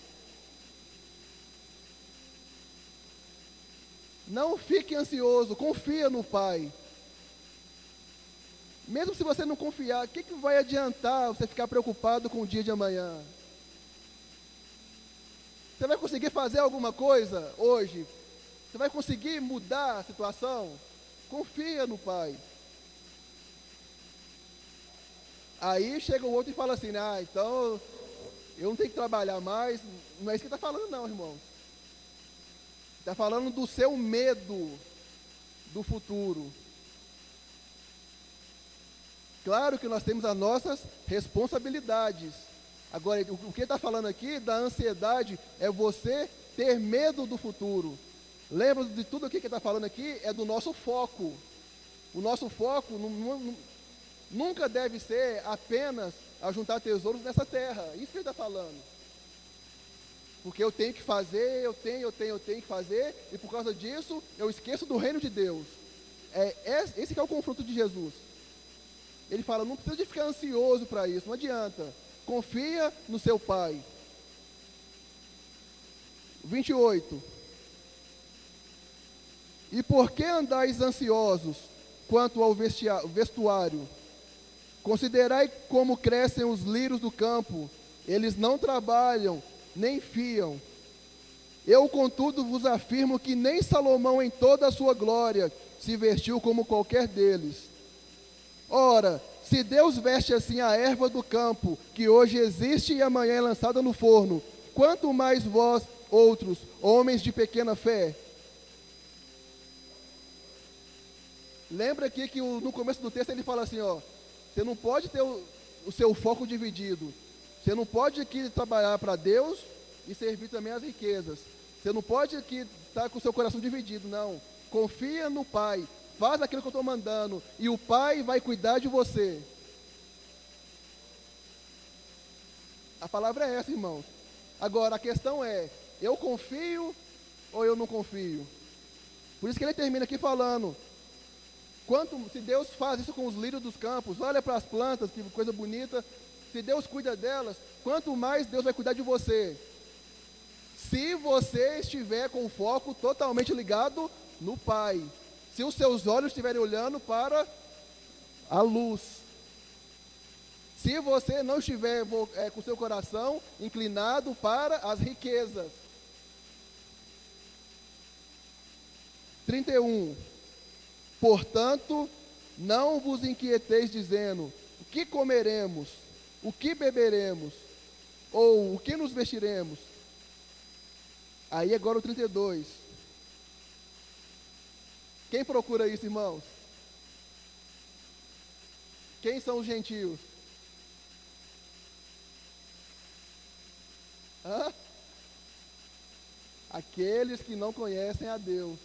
Speaker 1: Não fique ansioso, confia no Pai. Mesmo se você não confiar, o que vai adiantar você ficar preocupado com o dia de amanhã? Você vai conseguir fazer alguma coisa hoje? Você vai conseguir mudar a situação? Confia no Pai. Aí chega o outro e fala assim: então eu não tenho que trabalhar mais. Não é isso que ele está falando não, irmãos. Está falando do seu medo do futuro. Claro que nós temos as nossas responsabilidades. Agora, o que está falando aqui da ansiedade é você ter medo do futuro. Lembra de tudo aqui que está falando aqui? É do nosso foco. O nosso foco nunca deve ser apenas a juntar tesouros nessa terra. Isso que ele está falando. Porque eu tenho que fazer, eu tenho que fazer, e por causa disso, eu esqueço do reino de Deus. Esse que é o confronto de Jesus. Ele fala: não precisa de ficar ansioso para isso, não adianta. Confia no seu Pai. 28. E por que andais ansiosos quanto ao vestuário? Considerai como crescem os lírios do campo, eles não trabalham, nem fiam. Eu, contudo, vos afirmo que nem Salomão em toda a sua glória se vestiu como qualquer deles. Ora, se Deus veste assim a erva do campo, que hoje existe e amanhã é lançada no forno, quanto mais vós, outros, homens de pequena fé? Lembra aqui que no começo do texto ele fala assim, você não pode ter o seu foco dividido. Você não pode aqui trabalhar para Deus e servir também as riquezas. Você não pode aqui estar com o seu coração dividido, não. Confia no Pai. Faz aquilo que eu estou mandando e o Pai vai cuidar de você. A palavra é essa, irmãos. Agora, a questão é: eu confio ou eu não confio? Por isso que ele termina aqui falando: se Deus faz isso com os lírios dos campos, olha para as plantas, que coisa bonita. Se Deus cuida delas, quanto mais Deus vai cuidar de você. Se você estiver com o foco totalmente ligado no Pai. Se os seus olhos estiverem olhando para a luz. Se você não estiver com o seu coração inclinado para as riquezas. 31. Portanto, não vos inquieteis dizendo: que comeremos? O que beberemos? Ou o que nos vestiremos? Aí agora o 32. Quem procura isso, irmãos? Quem são os gentios? Hã? Aqueles que não conhecem a Deus.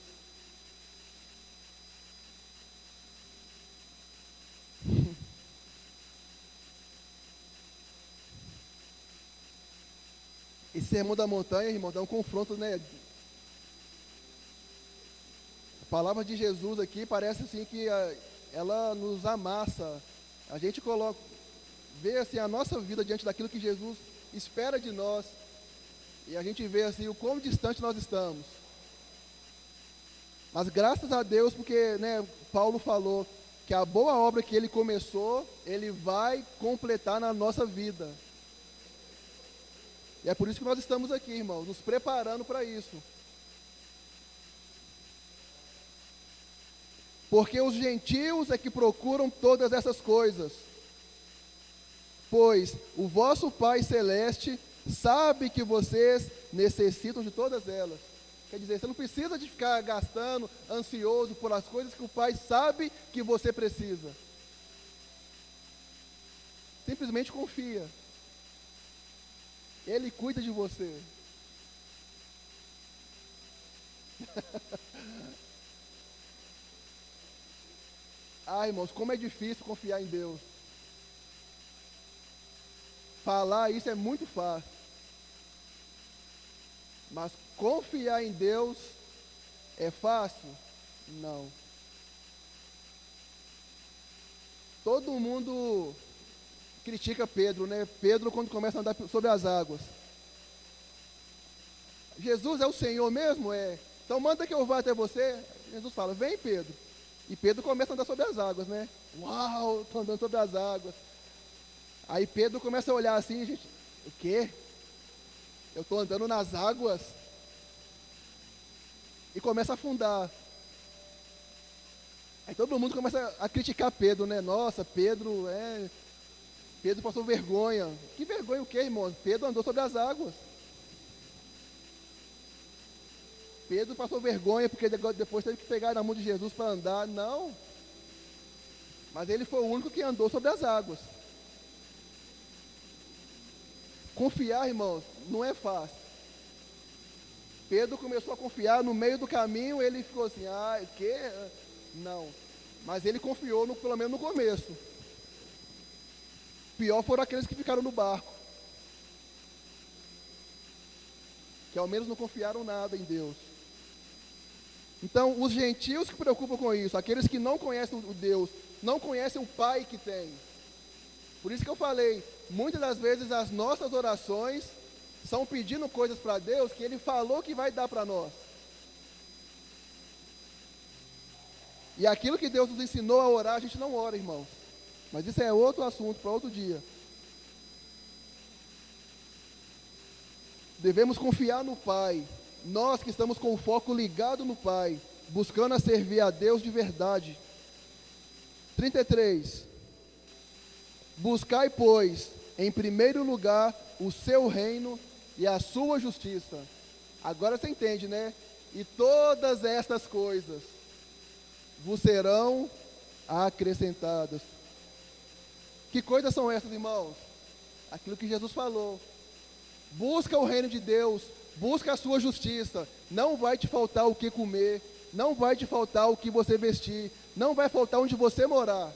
Speaker 1: Esse sermão da montanha, irmão, dá um confronto, né? A palavra de Jesus aqui parece assim que ela nos amassa. A gente vê assim a nossa vida diante daquilo que Jesus espera de nós. E a gente vê assim o quão distante nós estamos. Mas graças a Deus, porque, né, Paulo falou que a boa obra que ele começou, ele vai completar na nossa vida. E é por isso que nós estamos aqui, irmãos, nos preparando para isso. Porque os gentios é que procuram todas essas coisas. Pois o vosso Pai Celeste sabe que vocês necessitam de todas elas. Quer dizer, você não precisa de ficar gastando, ansioso por as coisas que o Pai sabe que você precisa. Simplesmente confia. Ele cuida de você. Ah, irmãos, como é difícil confiar em Deus. Falar isso é muito fácil. Mas confiar em Deus é fácil? Não. Todo mundo critica Pedro, né? Pedro quando começa a andar sobre as águas. Jesus é o Senhor mesmo? É. Então manda que eu vá até você. Jesus fala, vem Pedro. E Pedro começa a andar sobre as águas, né? Uau, estou andando sobre as águas. Aí Pedro começa a olhar assim, gente, o quê? Eu estou andando nas águas? E começa a afundar. Aí todo mundo começa a criticar Pedro, né? Nossa, Pedro passou vergonha. Que vergonha o quê, irmão? Pedro andou sobre as águas. Pedro passou vergonha porque depois teve que pegar na mão de Jesus para andar. Não. Mas ele foi o único que andou sobre as águas. Confiar, irmãos, não é fácil. Pedro começou a confiar, no meio do caminho ele ficou assim, o quê? Não. Mas ele confiou, pelo menos no começo. Pior foram aqueles que ficaram no barco. Que ao menos não confiaram nada em Deus. Então, os gentios que se preocupam com isso, aqueles que não conhecem o Deus, não conhecem o Pai que tem. Por isso que eu falei, muitas das vezes as nossas orações são pedindo coisas para Deus que Ele falou que vai dar para nós. E aquilo que Deus nos ensinou a orar, a gente não ora, irmãos. Mas isso é outro assunto para outro dia. Devemos confiar no Pai. Nós que estamos com o foco ligado no Pai, buscando a servir a Deus de verdade. 33. Buscai, pois, em primeiro lugar, o seu reino e a sua justiça. Agora você entende, né? E todas estas coisas vos serão acrescentadas. Que coisas são essas, irmãos? Aquilo que Jesus falou. Busca o reino de Deus, busca a sua justiça. Não vai te faltar o que comer, não vai te faltar o que você vestir, não vai faltar onde você morar.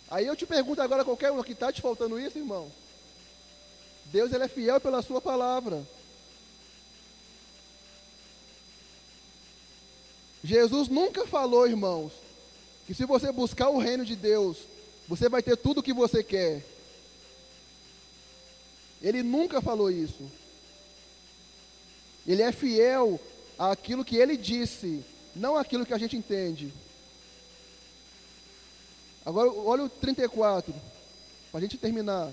Speaker 1: Aí eu te pergunto agora, qualquer um que está te faltando isso, irmão? Deus, Ele é fiel pela sua palavra. Jesus nunca falou, irmãos, que se você buscar o reino de Deus, você vai ter tudo o que você quer. Ele nunca falou isso. Ele é fiel àquilo que Ele disse, não àquilo que a gente entende. Agora, olha o 34, para a gente terminar.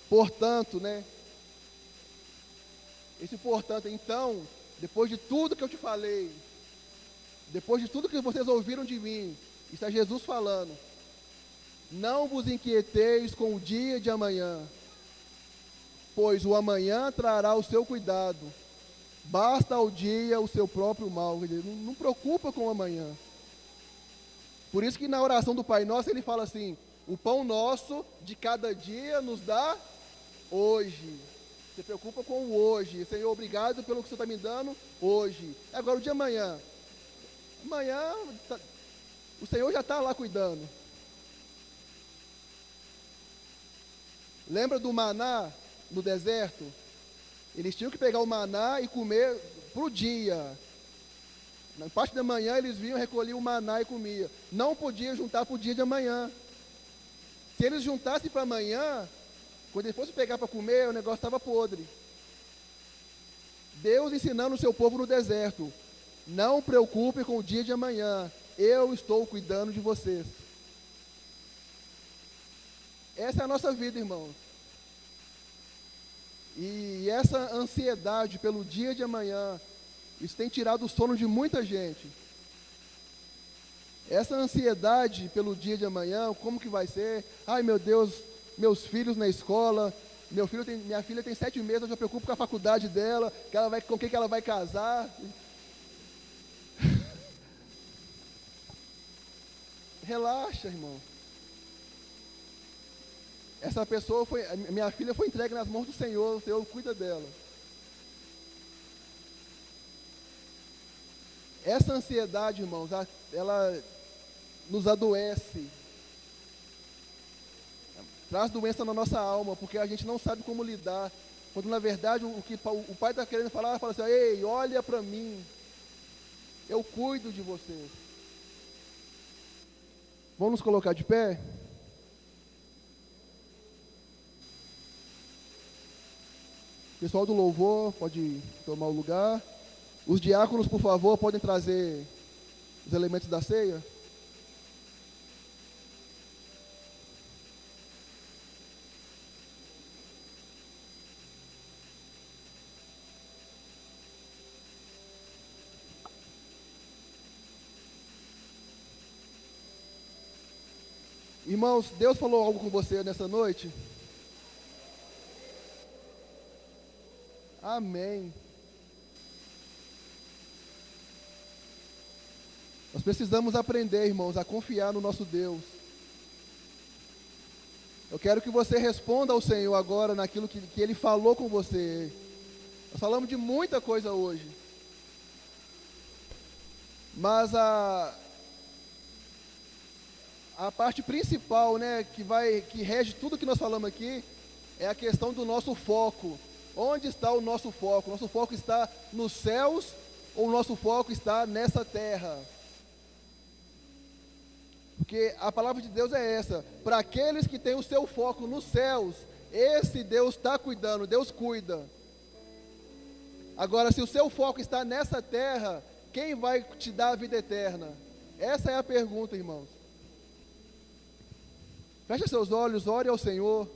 Speaker 1: Portanto, né? Esse portanto, então, depois de tudo que eu te falei, depois de tudo que vocês ouviram de mim, Isso é Jesus falando. Não vos inquieteis com o dia de amanhã, pois o amanhã trará o seu cuidado. Basta ao dia o seu próprio mal. Não preocupa com o amanhã. Por isso que na oração do Pai Nosso ele fala assim: o pão nosso de cada dia nos dá hoje. Você preocupa com o hoje. Senhor, obrigado pelo que você está me dando hoje. Agora o de amanhã. Amanhã o Senhor já está lá cuidando. Lembra do maná no deserto? Eles tinham que pegar o maná e comer para o dia. Na parte da manhã eles vinham, recolhiam o maná e comiam. Não podia juntar para o dia de amanhã. Se eles juntassem para amanhã, quando eles fossem pegar para comer, o negócio estava podre. Deus ensinando o seu povo no deserto: não preocupe com o dia de amanhã, eu estou cuidando de vocês. Essa é a nossa vida, irmãos. E essa ansiedade pelo dia de amanhã, isso tem tirado o sono de muita gente. Essa ansiedade pelo dia de amanhã, como que vai ser? Ai, meu Deus, meus filhos na escola, minha filha tem 7 meses, eu já preocupo com a faculdade dela, com quem que ela vai casar. Relaxa, irmão. Essa pessoa minha filha foi entregue nas mãos do Senhor, o Senhor cuida dela. Essa ansiedade, irmãos, ela nos adoece, traz doença na nossa alma, porque a gente não sabe como lidar, quando na verdade o que o Pai está querendo falar, fala assim: ei, olha para mim, eu cuido de vocês. Vamos nos colocar de pé? Pessoal do louvor, pode tomar o lugar. Os diáconos, por favor, podem trazer os elementos da ceia. Irmãos, Deus falou algo com você nessa noite? Amém. Nós precisamos aprender, irmãos, a confiar no nosso Deus. Eu quero que você responda ao Senhor agora naquilo que Ele falou com você. Nós falamos de muita coisa hoje. Mas a parte principal, né, que rege tudo que nós falamos aqui, é a questão do nosso foco. Onde está o nosso foco? Nosso foco está nos céus ou o nosso foco está nessa terra? Porque a palavra de Deus é essa: para aqueles que têm o seu foco nos céus, esse Deus está cuidando, Deus cuida. Agora, se o seu foco está nessa terra, quem vai te dar a vida eterna? Essa é a pergunta, irmãos. Feche seus olhos, ore ao Senhor.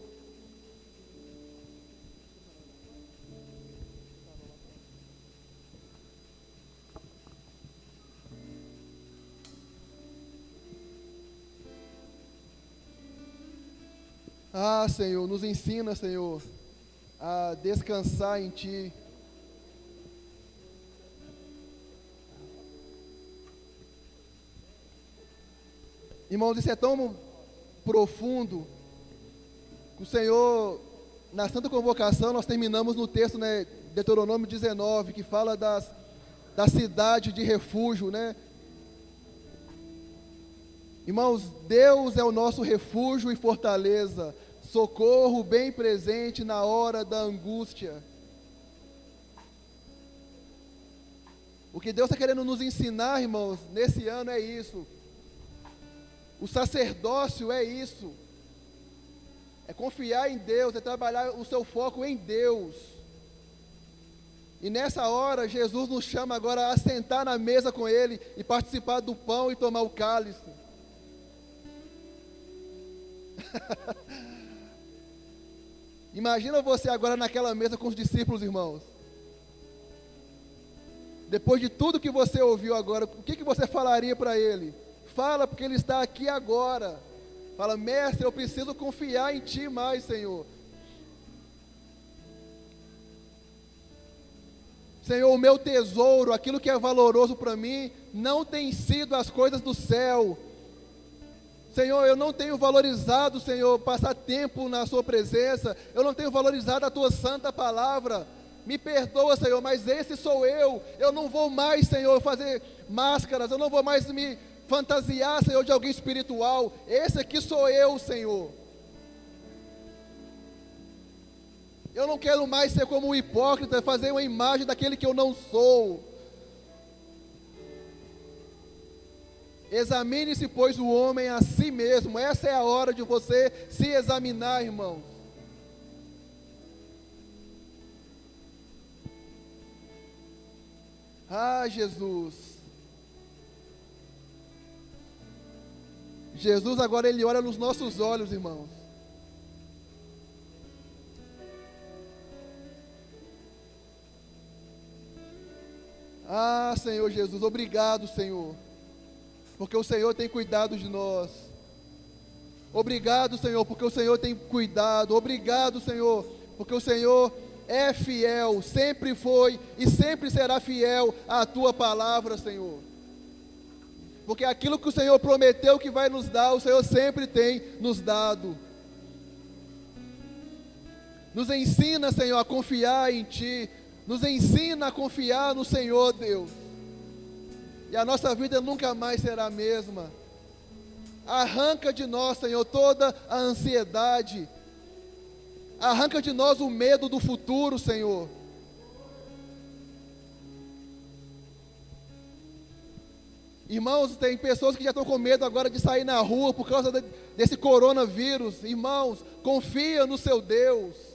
Speaker 1: Ah, Senhor, nos ensina, Senhor, a descansar em Ti. Irmãos, isso é tão profundo que o Senhor, na Santa Convocação, nós terminamos no texto, né, Deuteronômio 19, que fala da cidade de refúgio, né? Irmãos, Deus é o nosso refúgio e fortaleza, socorro bem presente na hora da angústia. O que Deus está querendo nos ensinar, irmãos, nesse ano é isso. O sacerdócio é isso. É confiar em Deus, é trabalhar o seu foco em Deus. E nessa hora, Jesus nos chama agora a sentar na mesa com Ele e participar do pão e tomar o cálice. Imagina você agora naquela mesa com os discípulos, irmãos. Depois de tudo que você ouviu agora, o que você falaria para ele? Fala, porque Ele está aqui agora. Fala, mestre, eu preciso confiar em Ti mais, Senhor. Senhor, o meu tesouro, aquilo que é valoroso para mim, não tem sido as coisas do céu. Senhor, eu não tenho valorizado, Senhor, passar tempo na Sua presença. Eu não tenho valorizado a Tua santa palavra. Me perdoa, Senhor, mas esse sou eu. Eu não vou mais, Senhor, fazer máscaras. Eu não vou mais me fantasiar, Senhor, de alguém espiritual. Esse aqui sou eu, Senhor. Eu não quero mais ser como um hipócrita, fazer uma imagem daquele que eu não sou. Examine-se, pois, o homem a si mesmo. Essa é a hora de você se examinar, irmãos. Ah, Jesus. Jesus agora Ele olha nos nossos olhos, irmãos. Ah, Senhor Jesus, obrigado, Senhor, porque o Senhor tem cuidado de nós. Obrigado, Senhor, porque o Senhor tem cuidado. Obrigado, Senhor, porque o Senhor é fiel, sempre foi e sempre será fiel à Tua palavra, Senhor. Porque aquilo que o Senhor prometeu que vai nos dar, o Senhor sempre tem nos dado. Nos ensina, Senhor, a confiar em Ti. Nos ensina a confiar no Senhor, Deus. E a nossa vida nunca mais será a mesma. Arranca de nós, Senhor, toda a ansiedade. Arranca de nós o medo do futuro, Senhor. Irmãos, tem pessoas que já estão com medo agora de sair na rua por causa desse coronavírus. Irmãos, confia no seu Deus.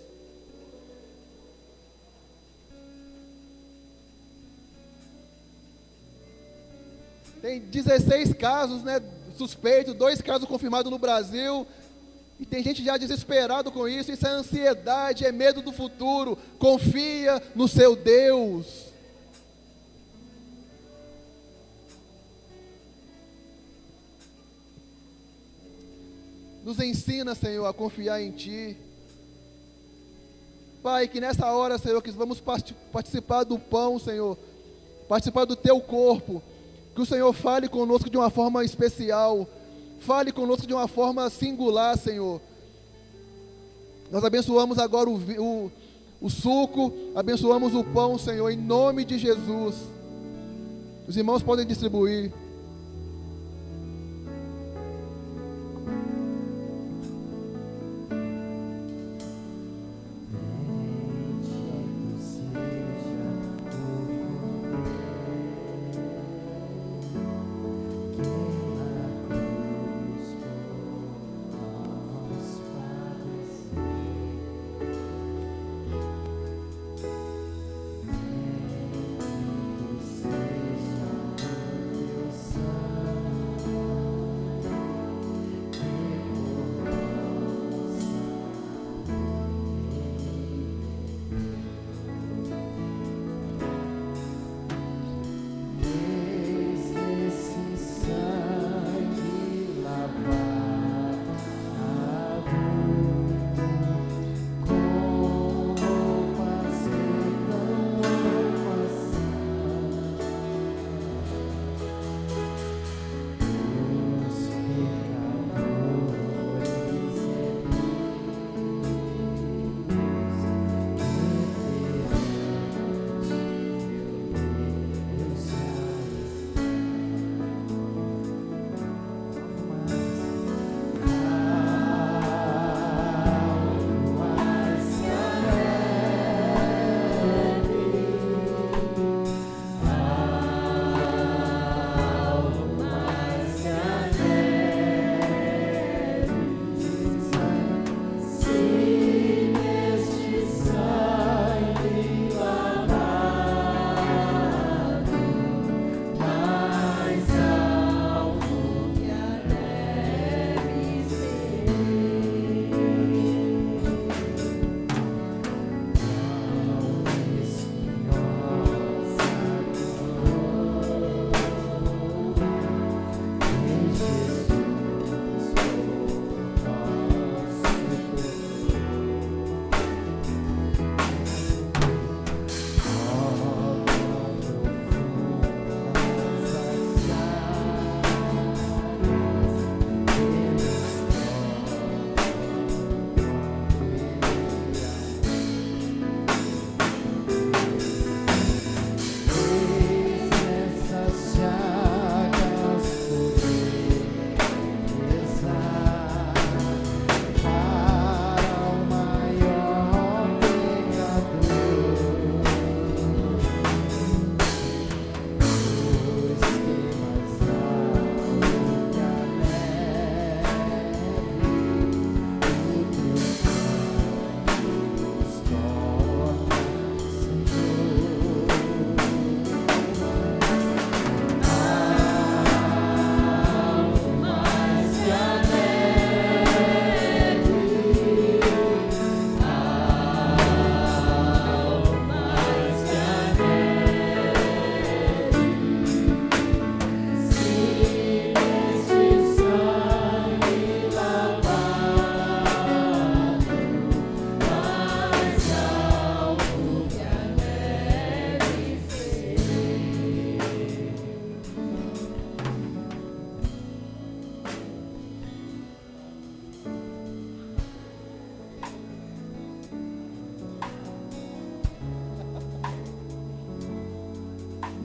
Speaker 1: Tem 16 casos, né, suspeitos, 2 casos confirmados no Brasil. E tem gente já desesperado com isso. Isso é ansiedade, é medo do futuro. Confia no seu Deus. Nos ensina, Senhor, a confiar em Ti. Pai, que nessa hora, Senhor, que vamos participar do pão, Senhor, participar do Teu corpo, que o Senhor fale conosco de uma forma especial, fale conosco de uma forma singular, Senhor. Nós abençoamos agora o suco, abençoamos o pão, Senhor, em nome de Jesus. Os irmãos podem distribuir.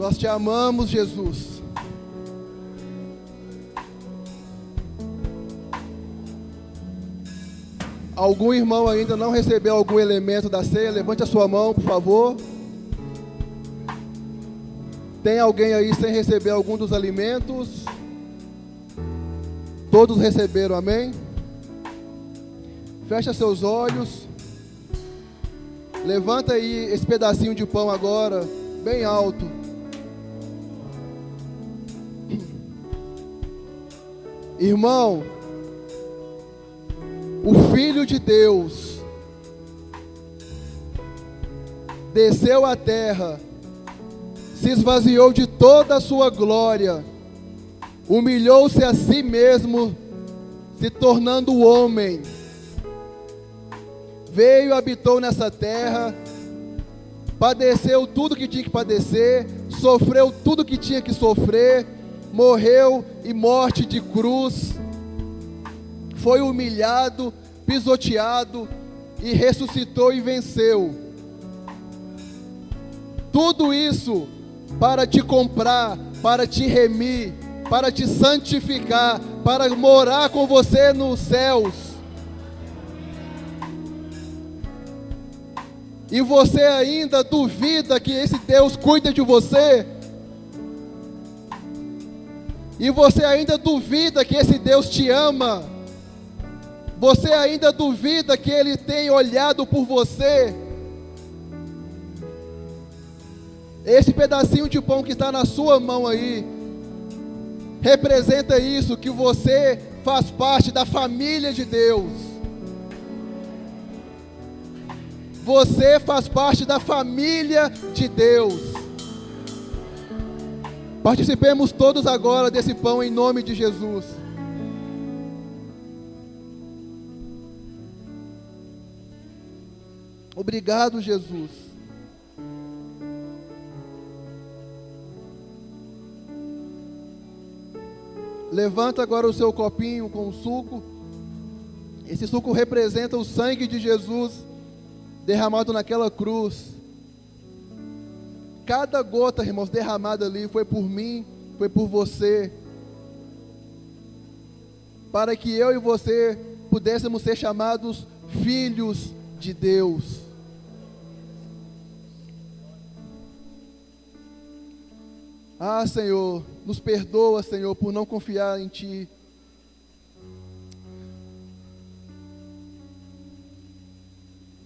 Speaker 1: Nós te amamos, Jesus. Algum irmão ainda não recebeu algum elemento da ceia? Levante a sua mão, por favor. Tem alguém aí sem receber algum dos alimentos? Todos receberam, amém? Fecha seus olhos. Levanta aí esse pedacinho de pão agora, bem alto. Irmão, o Filho de Deus desceu à terra, se esvaziou de toda a sua glória, humilhou-se a si mesmo, se tornando homem. Veio e habitou nessa terra, padeceu tudo que tinha que padecer, sofreu tudo que tinha que sofrer, morreu e morte de cruz, foi humilhado, pisoteado e ressuscitou e venceu. Tudo isso para te comprar, para te remir, para te santificar, para morar com você nos céus. E você ainda duvida que esse Deus cuida de você? E você ainda duvida que esse Deus te ama? Você ainda duvida que Ele tem olhado por você? Esse pedacinho de pão que está na sua mão aí, representa isso, que você faz parte da família de Deus. Você faz parte da família de Deus. Participemos todos agora desse pão em nome de Jesus. Obrigado, Jesus. Levanta agora o seu copinho com suco. Esse suco representa o sangue de Jesus derramado naquela cruz. Cada gota, irmãos, derramada ali foi por mim, foi por você, para que eu e você pudéssemos ser chamados filhos de Deus. Ah, Senhor, nos perdoa, Senhor, por não confiar em Ti.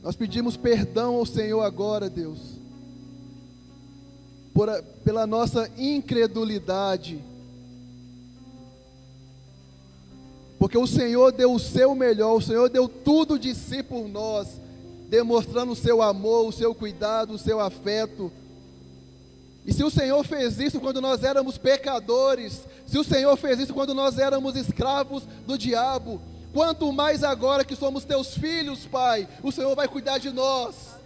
Speaker 1: Nós pedimos perdão ao Senhor agora, Deus, pela nossa incredulidade, porque o Senhor deu o seu melhor, o Senhor deu tudo de si por nós, demonstrando o seu amor, o seu cuidado, o seu afeto. E se o Senhor fez isso quando nós éramos pecadores, se o Senhor fez isso quando nós éramos escravos do diabo, quanto mais agora que somos teus filhos, Pai, o Senhor vai cuidar de nós.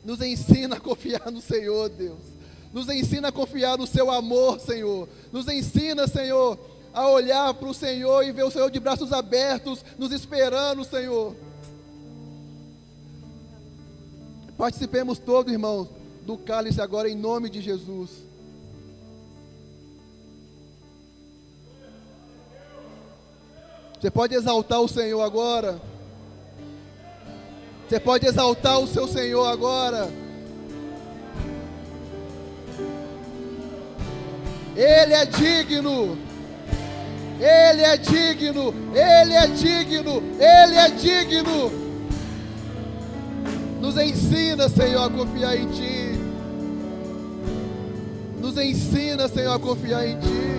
Speaker 1: Nos ensina a confiar no Senhor, Deus. Nos ensina a confiar no seu amor, Senhor. Nos ensina, Senhor, a olhar para o Senhor e ver o Senhor de braços abertos, nos esperando, Senhor. Participemos todos, irmãos, do cálice agora em nome de Jesus. Você pode exaltar o Senhor agora. Você pode exaltar o seu Senhor agora. Ele é digno. Ele é digno. Ele é digno. Ele é digno. Nos ensina, Senhor, a confiar em Ti. Nos ensina, Senhor, a confiar em Ti.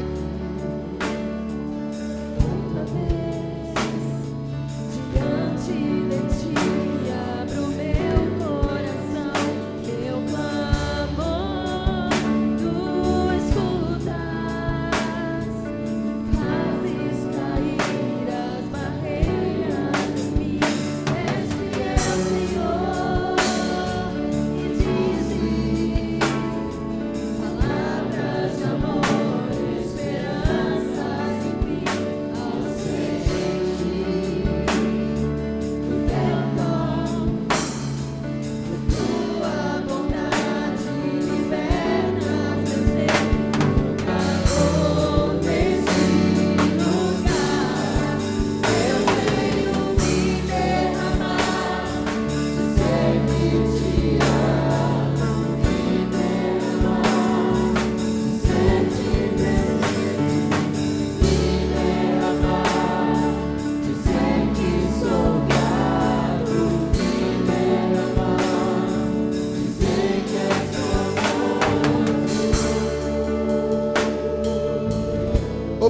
Speaker 2: Palavras de amor.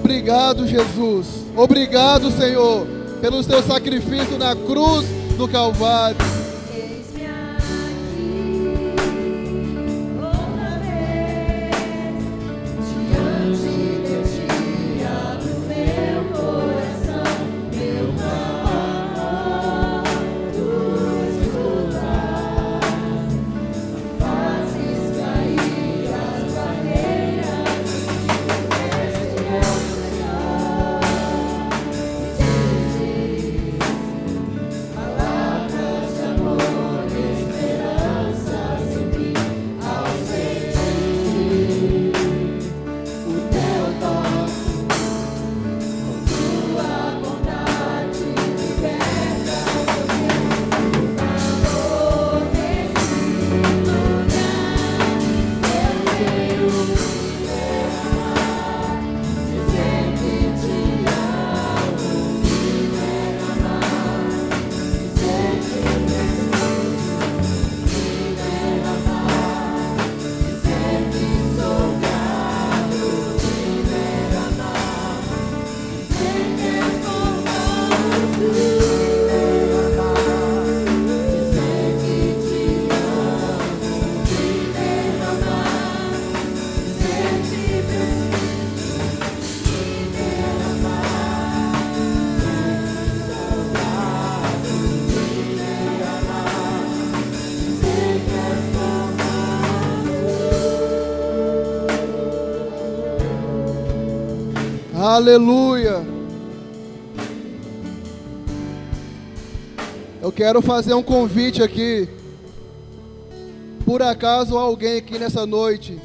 Speaker 1: Obrigado, Jesus. Obrigado, Senhor, pelo teu sacrifício na cruz do Calvário.
Speaker 2: Eis-me aqui, outra vez, diante de ti, abro meu coração, meu amor, tu escutas, fazes cair as barreiras, és meu Senhor, dizes palavras de amor, esperança sempre ao sentir o teu toque, com tua bondade liberta o calor desse lugar. Eu quero viver amar, dizer que te amo, viver amar, dizer que viver amar, dizer que sou grato, viver amar, dizer que és bondoso, viver amar, dizer que te amo, viver amar, dizer que preciso, viver amar, sou grato, viver amar, dizer que és bondoso.
Speaker 1: Aleluia. Eu quero fazer um convite aqui. Por acaso há alguém aqui nessa noite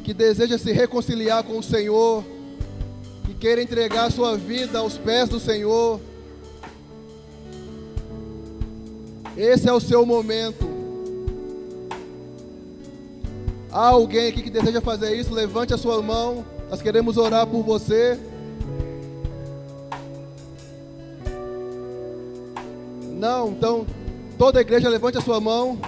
Speaker 1: que deseja se reconciliar com o Senhor, que queira entregar sua vida aos pés do Senhor? Esse é o seu momento. Há alguém aqui que deseja fazer isso? Levante a sua mão. Nós queremos orar por você. Não, então, toda a igreja levante a sua mão.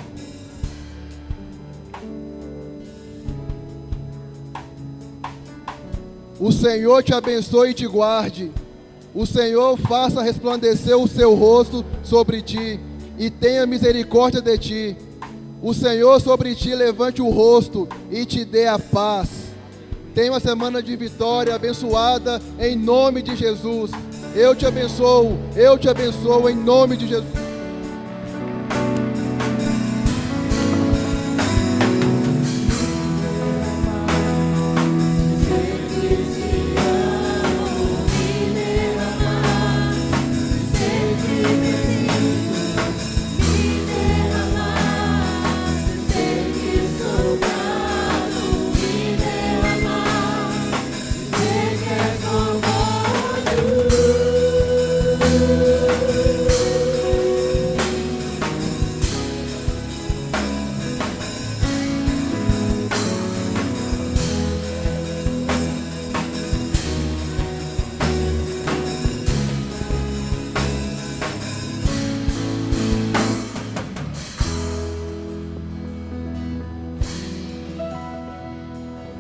Speaker 1: O Senhor te abençoe e te guarde. O Senhor faça resplandecer o seu rosto sobre ti e tenha misericórdia de ti. O Senhor sobre ti levante o rosto e te dê a paz. Tenha uma semana de vitória abençoada em nome de Jesus. Eu te abençoo em nome de Jesus.